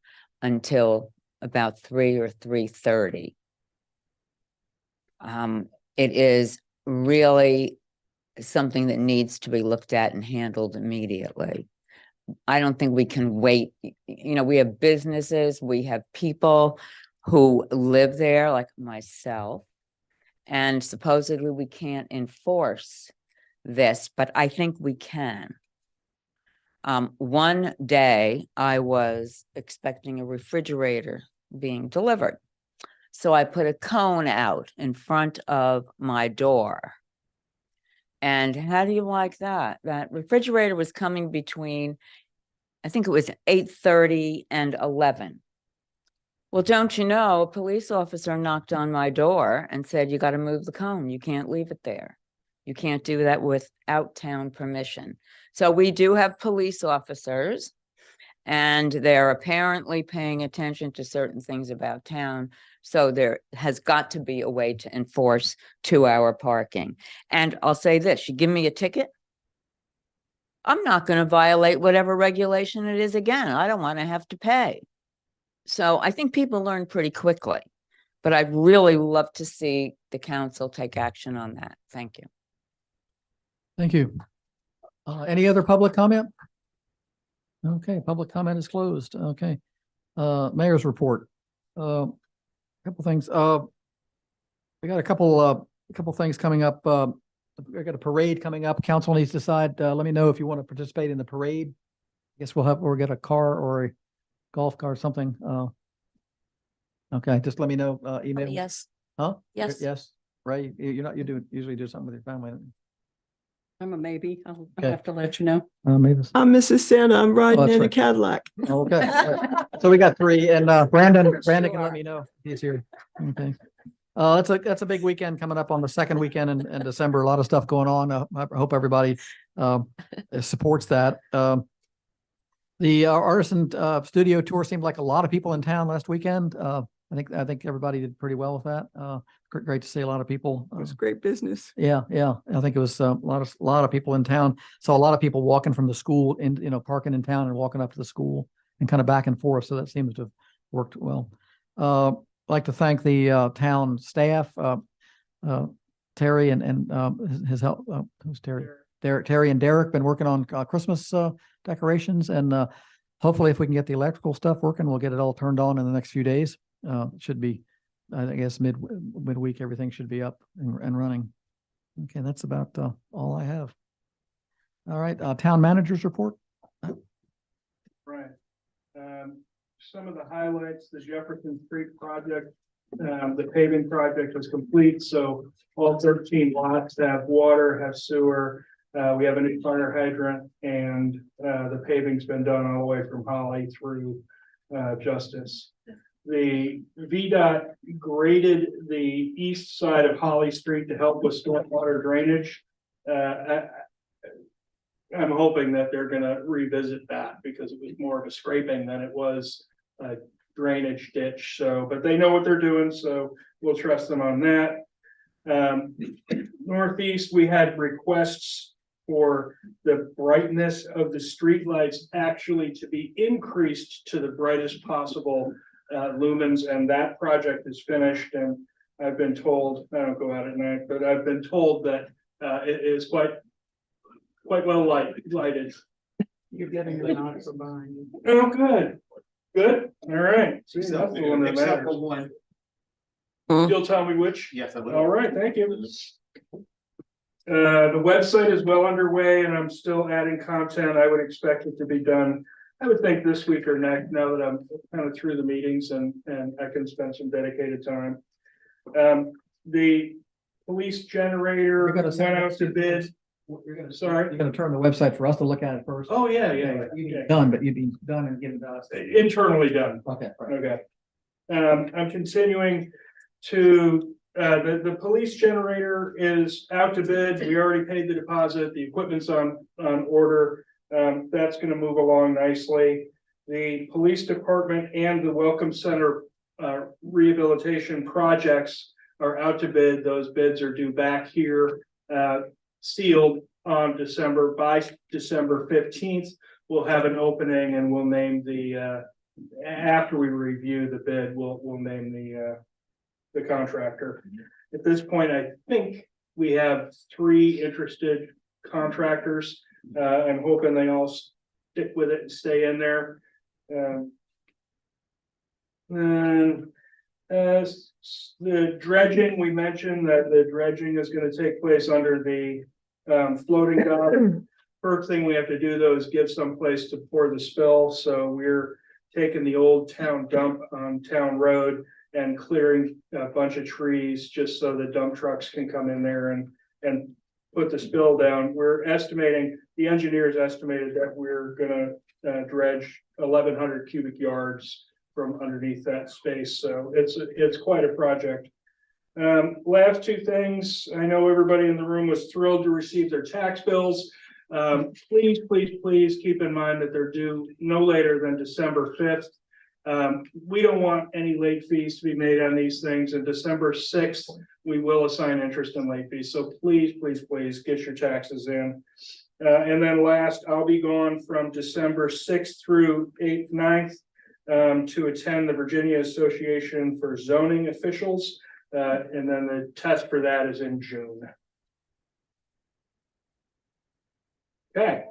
until about 3 or 3:30. It is really something that needs to be looked at and handled immediately. I don't think we can wait. We have businesses, we have people who live there, like myself, and supposedly we can't enforce this, but I think we can. One day I was expecting a refrigerator being delivered. So I put a cone out in front of my door. And how do you like that? That refrigerator was coming between, I think it was 8:30 and 11. Well, don't you know, a police officer knocked on my door and said, you got to move the cone. You can't leave it there. You can't do that without town permission. So we do have police officers, and they're apparently paying attention to certain things about town. So there has got to be a way to enforce 2-hour parking. And I'll say this, you give me a ticket, I'm not going to violate whatever regulation it is again. I don't want to have to pay. So I think people learn pretty quickly, but I'd really love to see the council take action on that. Thank you. Thank you. Any other public comment? Okay, public comment is closed. Okay. Mayor's report. Couple things. We got a couple things coming up. We got a parade coming up. Council needs to decide. Let me know if you want to participate in the parade. I guess we'll get a car or a golf car or something. Okay, just let me know. Email. Yes. Huh? Yes. Yes. Right. You usually do something with your family. I'm a maybe. I'll Okay. have to let you know. Maybe. I'm Mrs. Santa. I'm riding that's in a right. Cadillac. Okay. So we got 3, and Brandon can let me know if he's here. Okay. That's a big weekend coming up on the second weekend in December. A lot of stuff going on. I hope everybody supports that. The Artisan Studio Tour seemed like a lot of people in town last weekend. I think everybody did pretty well with that. Great to see a lot of people. It was great business. Yeah. I think it was a lot of people in town. Saw a lot of people walking from the school in, parking in town and walking up to the school and kind of back and forth. So that seems to have worked well. I'd like to thank the town staff, Terry and his help. Who's Terry? Terry and Derek been working on Christmas decorations, and hopefully if we can get the electrical stuff working, we'll get it all turned on in the next few days. It should be, I guess, midweek, everything should be up and running. Okay, that's about all I have. All right, town manager's report. Right. Some of the highlights, the Jefferson Street project, the paving project is complete. So all 13 lots have water, have sewer. We have a new fire hydrant, and the paving's been done all the way from Holly through Justice. The VDOT graded the east side of Holly Street to help with stormwater drainage. I'm hoping that they're gonna revisit that because it was more of a scraping than it was a drainage ditch. So, but they know what they're doing, so we'll trust them on that. Northeast, we had requests for the brightness of the streetlights actually to be increased to the brightest possible lumens, and that project is finished, and I've been told, I don't go out at night, but I've been told that it is quite well lighted. You're getting the nod from behind you. Oh, good. Good. All right. That's the one that matters. You'll tell me which? Yes, I All right, thank you. The website is well underway and I'm still adding content. I would expect it to be done, I would think this week or next, now that I'm kind of through the meetings and I can spend some dedicated time. The police generator We're gonna send went it out to bid. Sorry. You're gonna turn the website for us to look at it first. Oh, yeah. You'd be done, but you'd be done and give it to us. Internally done. Okay, right. Okay. I'm continuing to, the police generator is out to bid. We already paid the deposit. The equipment's on order. That's gonna move along nicely. The police department and the Welcome Center rehabilitation projects are out to bid. Those bids are due back here, sealed on by December 15th. We'll have an opening and we'll name the, after we review the bid, we'll name the contractor. At this point, I think we have 3 interested contractors. I'm hoping they all stick with it and stay in there. And the dredging, we mentioned that the dredging is going to take place under the floating dock. First thing we have to do though is give some place to pour the spill. So we're taking the old town dump on Town Road and clearing a bunch of trees just so the dump trucks can come in there and put the spill down. We're estimating, the engineers estimated that we're gonna dredge 1,100 cubic yards from underneath that space. So it's quite a project. Last 2 things. I know everybody in the room was thrilled to receive their tax bills. Please keep in mind that they're due no later than December 5th. We don't want any late fees to be made on these things, and December 6th, we will assign interest and late fees. So please get your taxes in. And then last, I'll be gone from December 6th through 8th, 9th to attend the Virginia Association for Zoning Officials. And then the test for that is in June. Okay,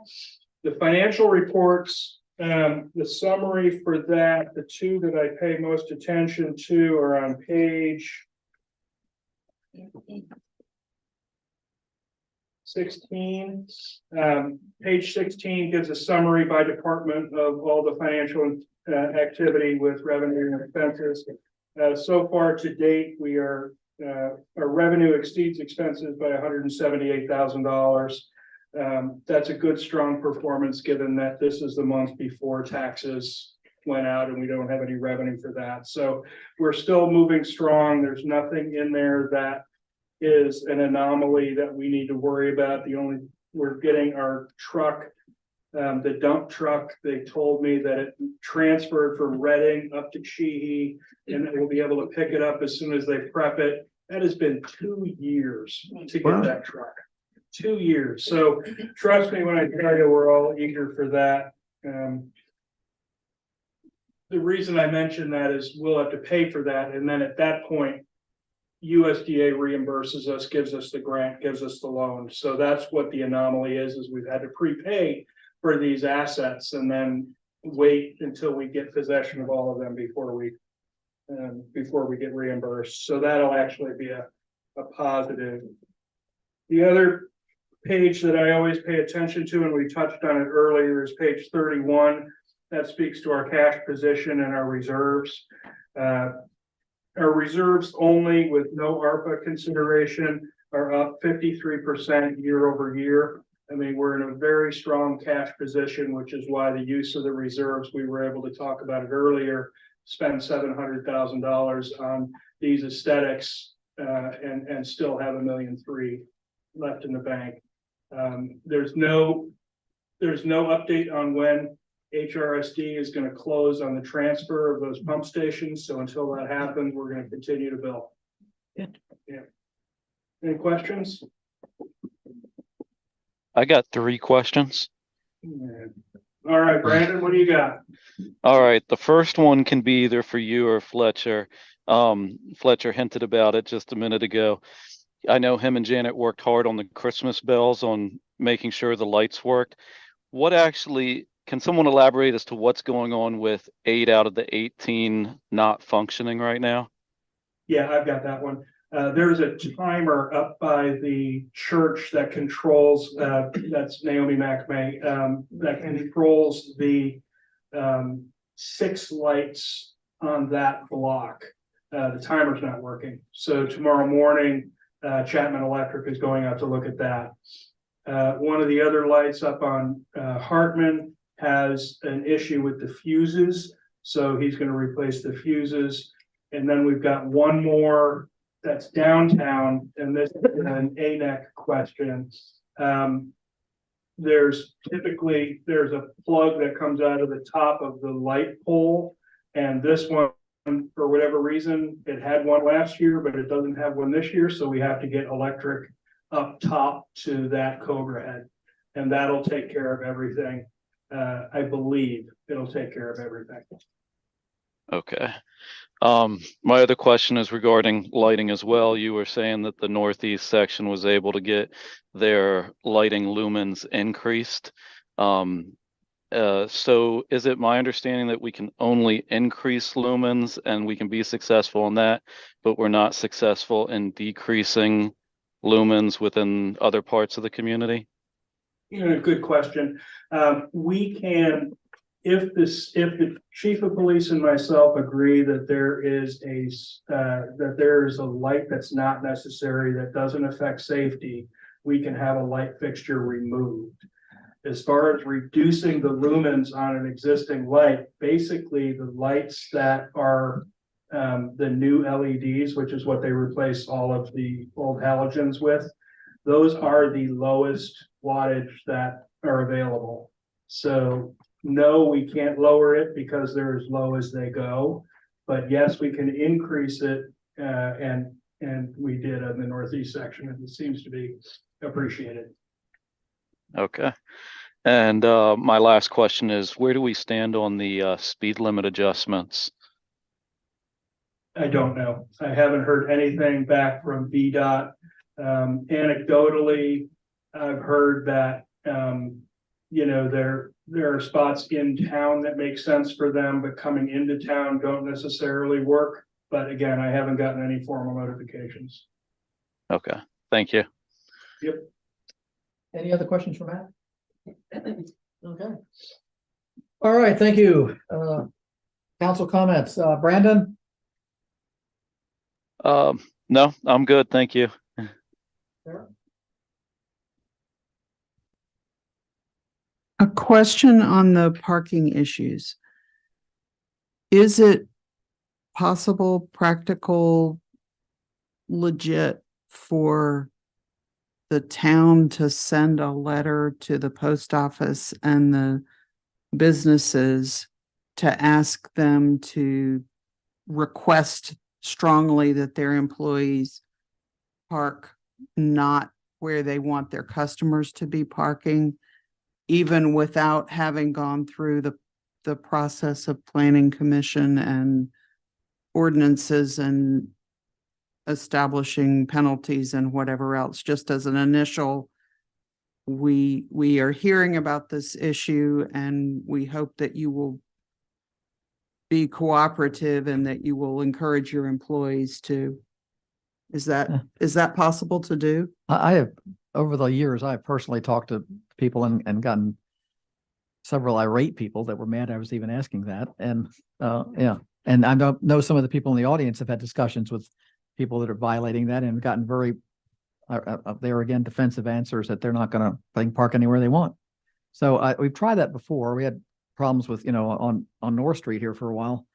the financial reports, the summary for that, the 2 that I pay most attention to are on page 16. Page 16 gives a summary by department of all the financial activity with revenue and expenses. So far to date, we are our revenue exceeds expenses by $178,000. That's a good, strong performance, given that this is the month before taxes went out and we don't have any revenue for that. So we're still moving strong. There's nothing in there that is an anomaly that we need to worry about. We're getting our truck, the dump truck. They told me that it transferred from Reading up to Sheehy, and we'll be able to pick it up as soon as they prep it. That has been 2 years to get that truck. 2 years. So trust me when I tell you, we're all eager for that. The reason I mention that is we'll have to pay for that. And then at that point, USDA reimburses us, gives us the grant, gives us the loan. So that's what the anomaly is we've had to prepay for these assets and then wait until we get possession of all of them before we get reimbursed. So that'll actually be a positive. The other page that I always pay attention to, and we touched on it earlier, is page 31. That speaks to our cash position and our reserves. Our reserves only, with no ARPA consideration, are up 53% year over year. I mean, we're in a very strong cash position, which is why the use of the reserves, we were able to talk about it earlier, spend $700,000 on these aesthetics and still have $1.3 million left in the bank. There's no update on when HRSD is going to close on the transfer of those pump stations. So until that happens, we're going to continue to bill. Good. Yeah. Any questions? I got 3 questions. Yeah. All right, Brandon, what do you got? All right, the first one can be either for you or Fletcher. Fletcher hinted about it just a minute ago. I know him and Janet worked hard on the Christmas bells on making sure the lights worked. What actually, can someone elaborate as to what's going on with 8 out of the 18 not functioning right now? Yeah, I've got that one. There's a timer up by the church that controls, that's Naomi McMay, that controls the 6 lights on that block. The timer's not working. So tomorrow morning, Chapman Electric is going out to look at that. One of the other lights up on Hartman has an issue with the fuses. So he's going to replace the fuses. And then we've got one more that's downtown, and this is an ANEC question. There's a plug that comes out of the top of the light pole, and this one, for whatever reason, it had one last year, but it doesn't have one this year, so we have to get electric up top to that Cobra head, and that'll take care of everything. I believe it'll take care of everything. Okay. My other question is regarding lighting as well. You were saying that the northeast section was able to get their lighting lumens increased. So is it my understanding that we can only increase lumens and we can be successful in that, but we're not successful in decreasing lumens within other parts of the community? Good question. We can, if the chief of police and myself agree that there is a light that's not necessary, that doesn't affect safety, we can have a light fixture removed. As far as reducing the lumens on an existing light, basically the lights that are the new LEDs, which is what they replace all of the old halogens with, those are the lowest wattage that are available. So no, we can't lower it because they're as low as they go. But yes, we can increase it, and we did in the northeast section, and it seems to be appreciated. Okay. And my last question is, where do we stand on the speed limit adjustments? I don't know. I haven't heard anything back from VDOT. Anecdotally, I've heard that there are spots in town that make sense for them, but coming into town don't necessarily work. But again, I haven't gotten any formal notifications. Okay, thank you. Yep. Any other questions for Matt? Okay. All right, thank you. Council comments, Brandon? No, I'm good, thank you. A question on the parking issues. Is it possible, practical, legit for the town to send a letter to the post office and the businesses to ask them to request strongly that their employees park not where they want their customers to be parking, even without having gone through the process of planning commission and ordinances and establishing penalties and whatever else, just as an initial, we are hearing about this issue and we hope that you will be cooperative and that you will encourage your employees to. Is that possible to do? I have, over the years, I've personally talked to people and gotten several irate people that were mad I was even asking that. And yeah, and I know some of the people in the audience have had discussions with people that are violating that and gotten very, there again, defensive answers that they're not going to, they can park anywhere they want. So we've tried that before. We had problems with, on North Street here for a while,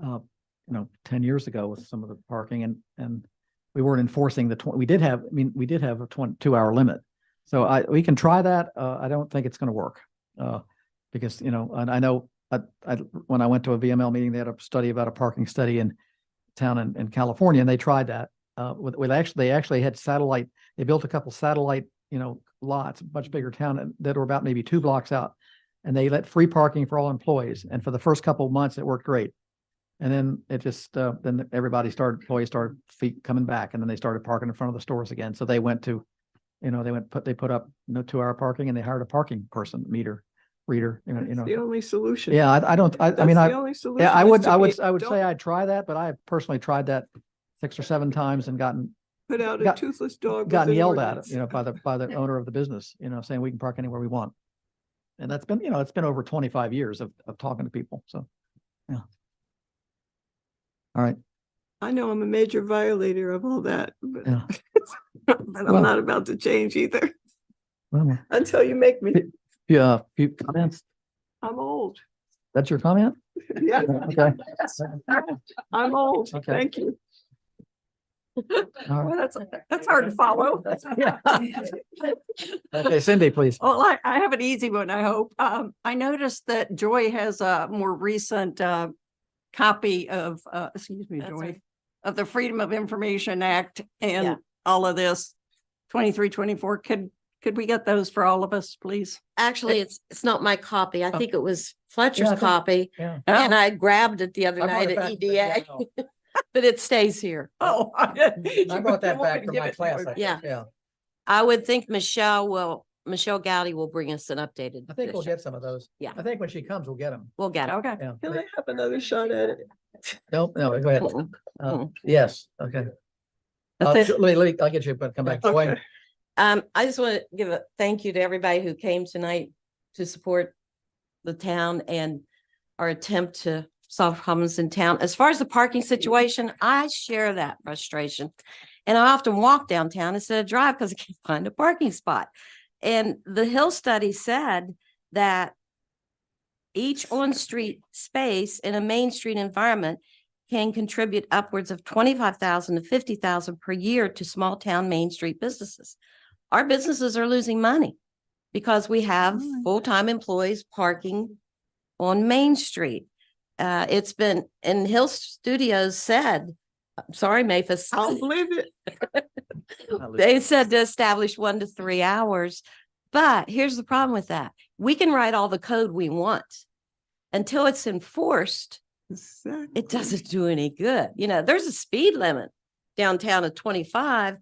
10 years ago with some of the parking and we weren't enforcing we did have a 2-hour limit. So we can try that. I don't think it's going to work because, and I know when I went to a VML meeting, they had a study about a parking study in town in California, and they tried that they actually had satellite. They built a couple satellite, lots, much bigger town that were about maybe 2 blocks out, and they let free parking for all employees. And for the first couple of months, it worked great. And then it just, then everybody started, employees started feet coming back, and then they started parking in front of the stores again. So they went to, they put up no 2-hour parking, and they hired a parking person, reader, That's the only solution. Yeah, I mean, That's the only solution yeah, I is would, to I would, be- I would don't say I'd try that, but I personally tried that 6 or 7 times and Put out a got- toothless dog. with gotten an yelled at, ordinance. by the owner of the business, saying we can park anywhere we want. And that's been, it's been over 25 years of talking to people. So, yeah. All right. I know I'm a major violator of all that, but Yeah. but Well- I'm not about to change either Well, until you make me. yeah, few comments. I'm old. That's your comment? Yeah, Okay. I'm old. Okay. Thank you. All Well, right. that's hard to follow. Yeah. Okay, Cindy, please. Well, I have an easy one, I hope. I noticed that Joy has a more recent copy of, excuse me, That's Joy, right. of the Freedom of Information Act Yeah. and all of this, 23, 24. Could we get those for all of us, please? Actually, it's not my copy. I Oh. think it was Yeah, Fletcher's I think- copy. Yeah. And I grabbed it the other I brought night it at back. EDA, Yeah, but it stays here. Oh. I brought that back from my class. I Yeah. think. Yeah. I would think Michelle Gowdy will bring us an updated. I think we'll edition. get some of those. Yeah. I think when she comes, we'll get them. We'll get it. Okay. Yeah. Can I have another shot at it? No, go ahead. Mm-mm. Yes, okay. That's it. Let me, I'll get you, but come back. Joy. Okay. I just want to give a thank you to everybody who came tonight to support the town and our attempt to solve problems in town. As far as the parking situation, I share that frustration. And I often walk downtown instead of drive because I can't find a parking spot. And the Hill study said that each on-street space in a Main Street environment can contribute upwards of 25,000 to 50,000 per year to small town Main Street businesses. Our businesses are losing money because we have full-time employees parking on Main Street. It's been, and Hill Studios said, sorry, Maphis. I'll believe it. They said to establish 1 to 3 hours. But here's the problem with that. We can write all the code we want. Until it's enforced, it doesn't do any good. There's a speed limit downtown of 25.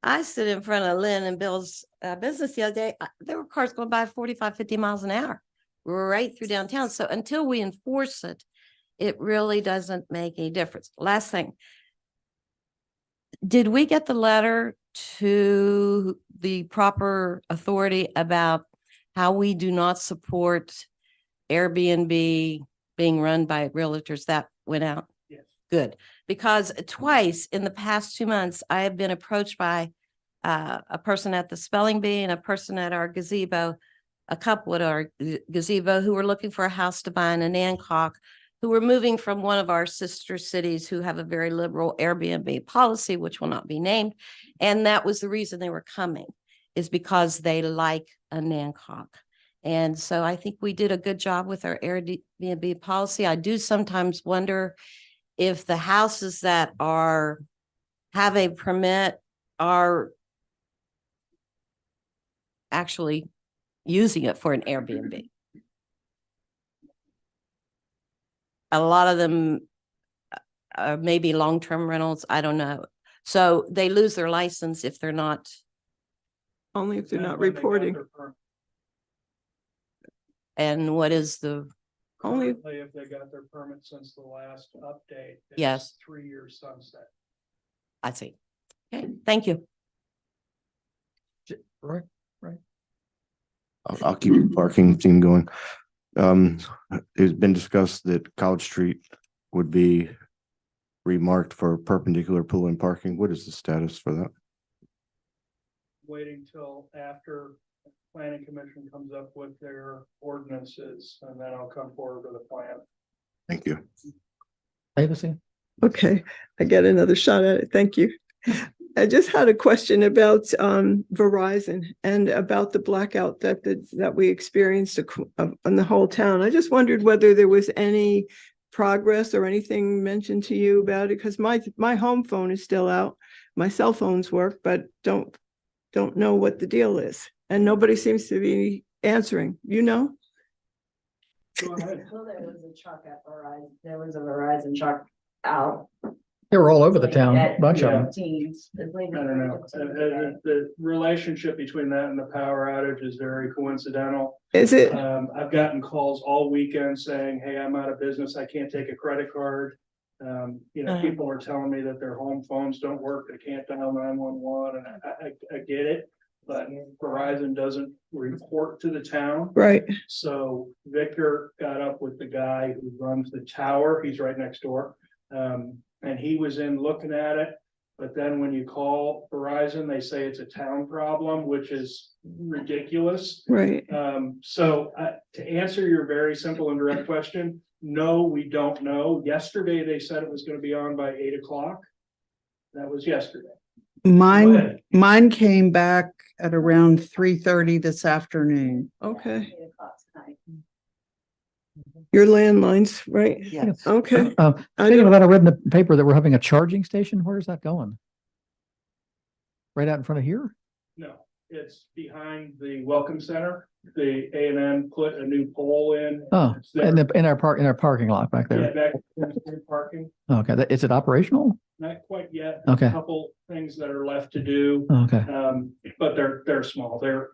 I stood in front of Lynn and Bill's business the other day. There were cars going by 45, 50 miles an hour right through downtown. So until we enforce it, it really doesn't make any difference. Last thing. Did we get the letter to the proper authority about how we do not support Airbnb being run by realtors? That went out? Yes. Good, because twice in the past 2 months, I have been approached by a person at the Spelling Bee and a person at our gazebo, a couple at our gazebo who were looking for a house to buy in Anancock, who were moving from one of our sister cities who have a very liberal Airbnb policy, which will not be named. And that was the reason they were coming, is because they like Anancock. And so I think we did a good job with our Airbnb policy. I do sometimes wonder if the houses that have a permit are actually using it for an Airbnb. A lot of them are maybe long-term rentals. I don't know. So they lose their license if they're not. Only if they're And not when they got reporting. their permit. And what is the, Only Currently, if they got their permit since the last update. it's Yes. 3-year sunset. I see. Okay, thank you. Right. I'll keep the parking theme going. It's been discussed that College Street would be remarked for perpendicular pull-in parking. What is the status for that? Waiting till after the planning commission comes up with their ordinances, and then I'll come forward with a plan. Thank you. Davidson? Okay, I get another shot at it. Thank you. I just had a question about Verizon and about the blackout that we experienced on the whole town. I just wondered whether there was any progress or anything mentioned to you about it, because my home phone is still out. My cell phones work, but don't know what the deal is. And nobody seems to be answering, Go ahead. Well, there was a truck at Verizon, there was a Verizon truck out. They were all over the town, At bunch of Yeah. them. Teens. I don't know. The relationship between that and the power outage is very coincidental. Is it? I've gotten calls all weekend saying, hey, I'm out of business. I can't take a credit card. People are telling me that their home phones don't work. They can't dial 911 and I get it. But Verizon doesn't report to the town. Right. So Victor got up with the guy who runs the tower. He's right next door. And he was in looking at it. But then when you call Verizon, they say it's a town problem, which is ridiculous. Right. To answer your very simple and direct question, no, we don't know. Yesterday, they said it was gonna be on by 8 o'clock. That was yesterday. Go Mine, ahead. mine came back at around 3:30 this afternoon. Okay. Your landlines, right? Yes. Okay. Uh, I Speaking don't- of that, I read in the paper that we're having a charging station. Where is that going? Right out in front of here? No, it's behind the Welcome Center. The A&M put a new pole in. Oh, It's there. in our parking lot back Yeah, there. back in parking, Okay, is it operational? not quite yet. Okay. A couple things that are left to do. Okay, But they're small. They're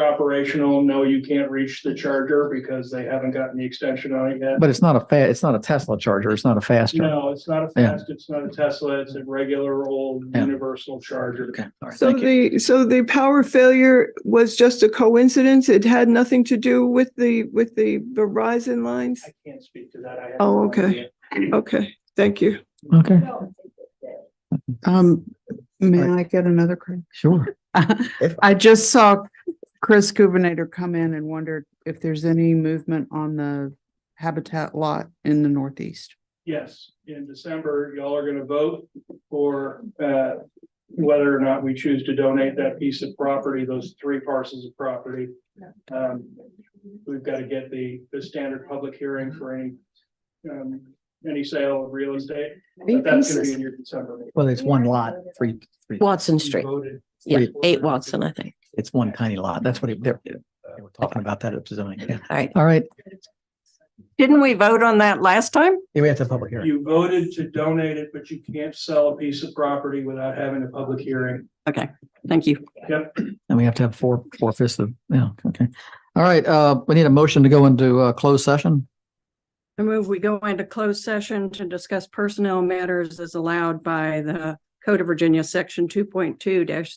operational. No, you can't reach the charger because they haven't gotten the extension on it yet. but it's not it's not a Tesla charger. It's not a fast charger. No, it's not a Yeah. fast, it's not a Tesla, it's a regular old Yeah. universal charger. Okay, all right, So thank you. the power failure was just a coincidence? It had nothing to do with the Verizon lines? I can't speak to that. I have Oh, no okay. idea. Okay, thank you. Okay, May I get another credit? sure. I just saw Chris Kuvenator come in and wondered if there's any movement on the Habitat lot in the Northeast. Yes, in December, y'all are gonna vote for whether or not we choose to donate that piece of property, those 3 parcels of property. We've got to get the standard public hearing for any sale of real estate. But that's gonna be in your December meeting. Well, it's one lot, three, Watson You Street. voted. Yeah, 8 Watson, I think. it's one tiny lot. That's what they were talking about that at zoning. Yeah. All right. All right, Didn't we vote on that last time? yeah, we have to have a public hearing. You voted to donate it, but you can't sell a piece of property without having a public hearing. Okay, thank you. Yep. And we have to have 4/5 of, yeah, okay. All right, we need a motion to go into closed session. I move we go into closed session to discuss personnel matters as allowed by the Code of Virginia, section 2.2-37.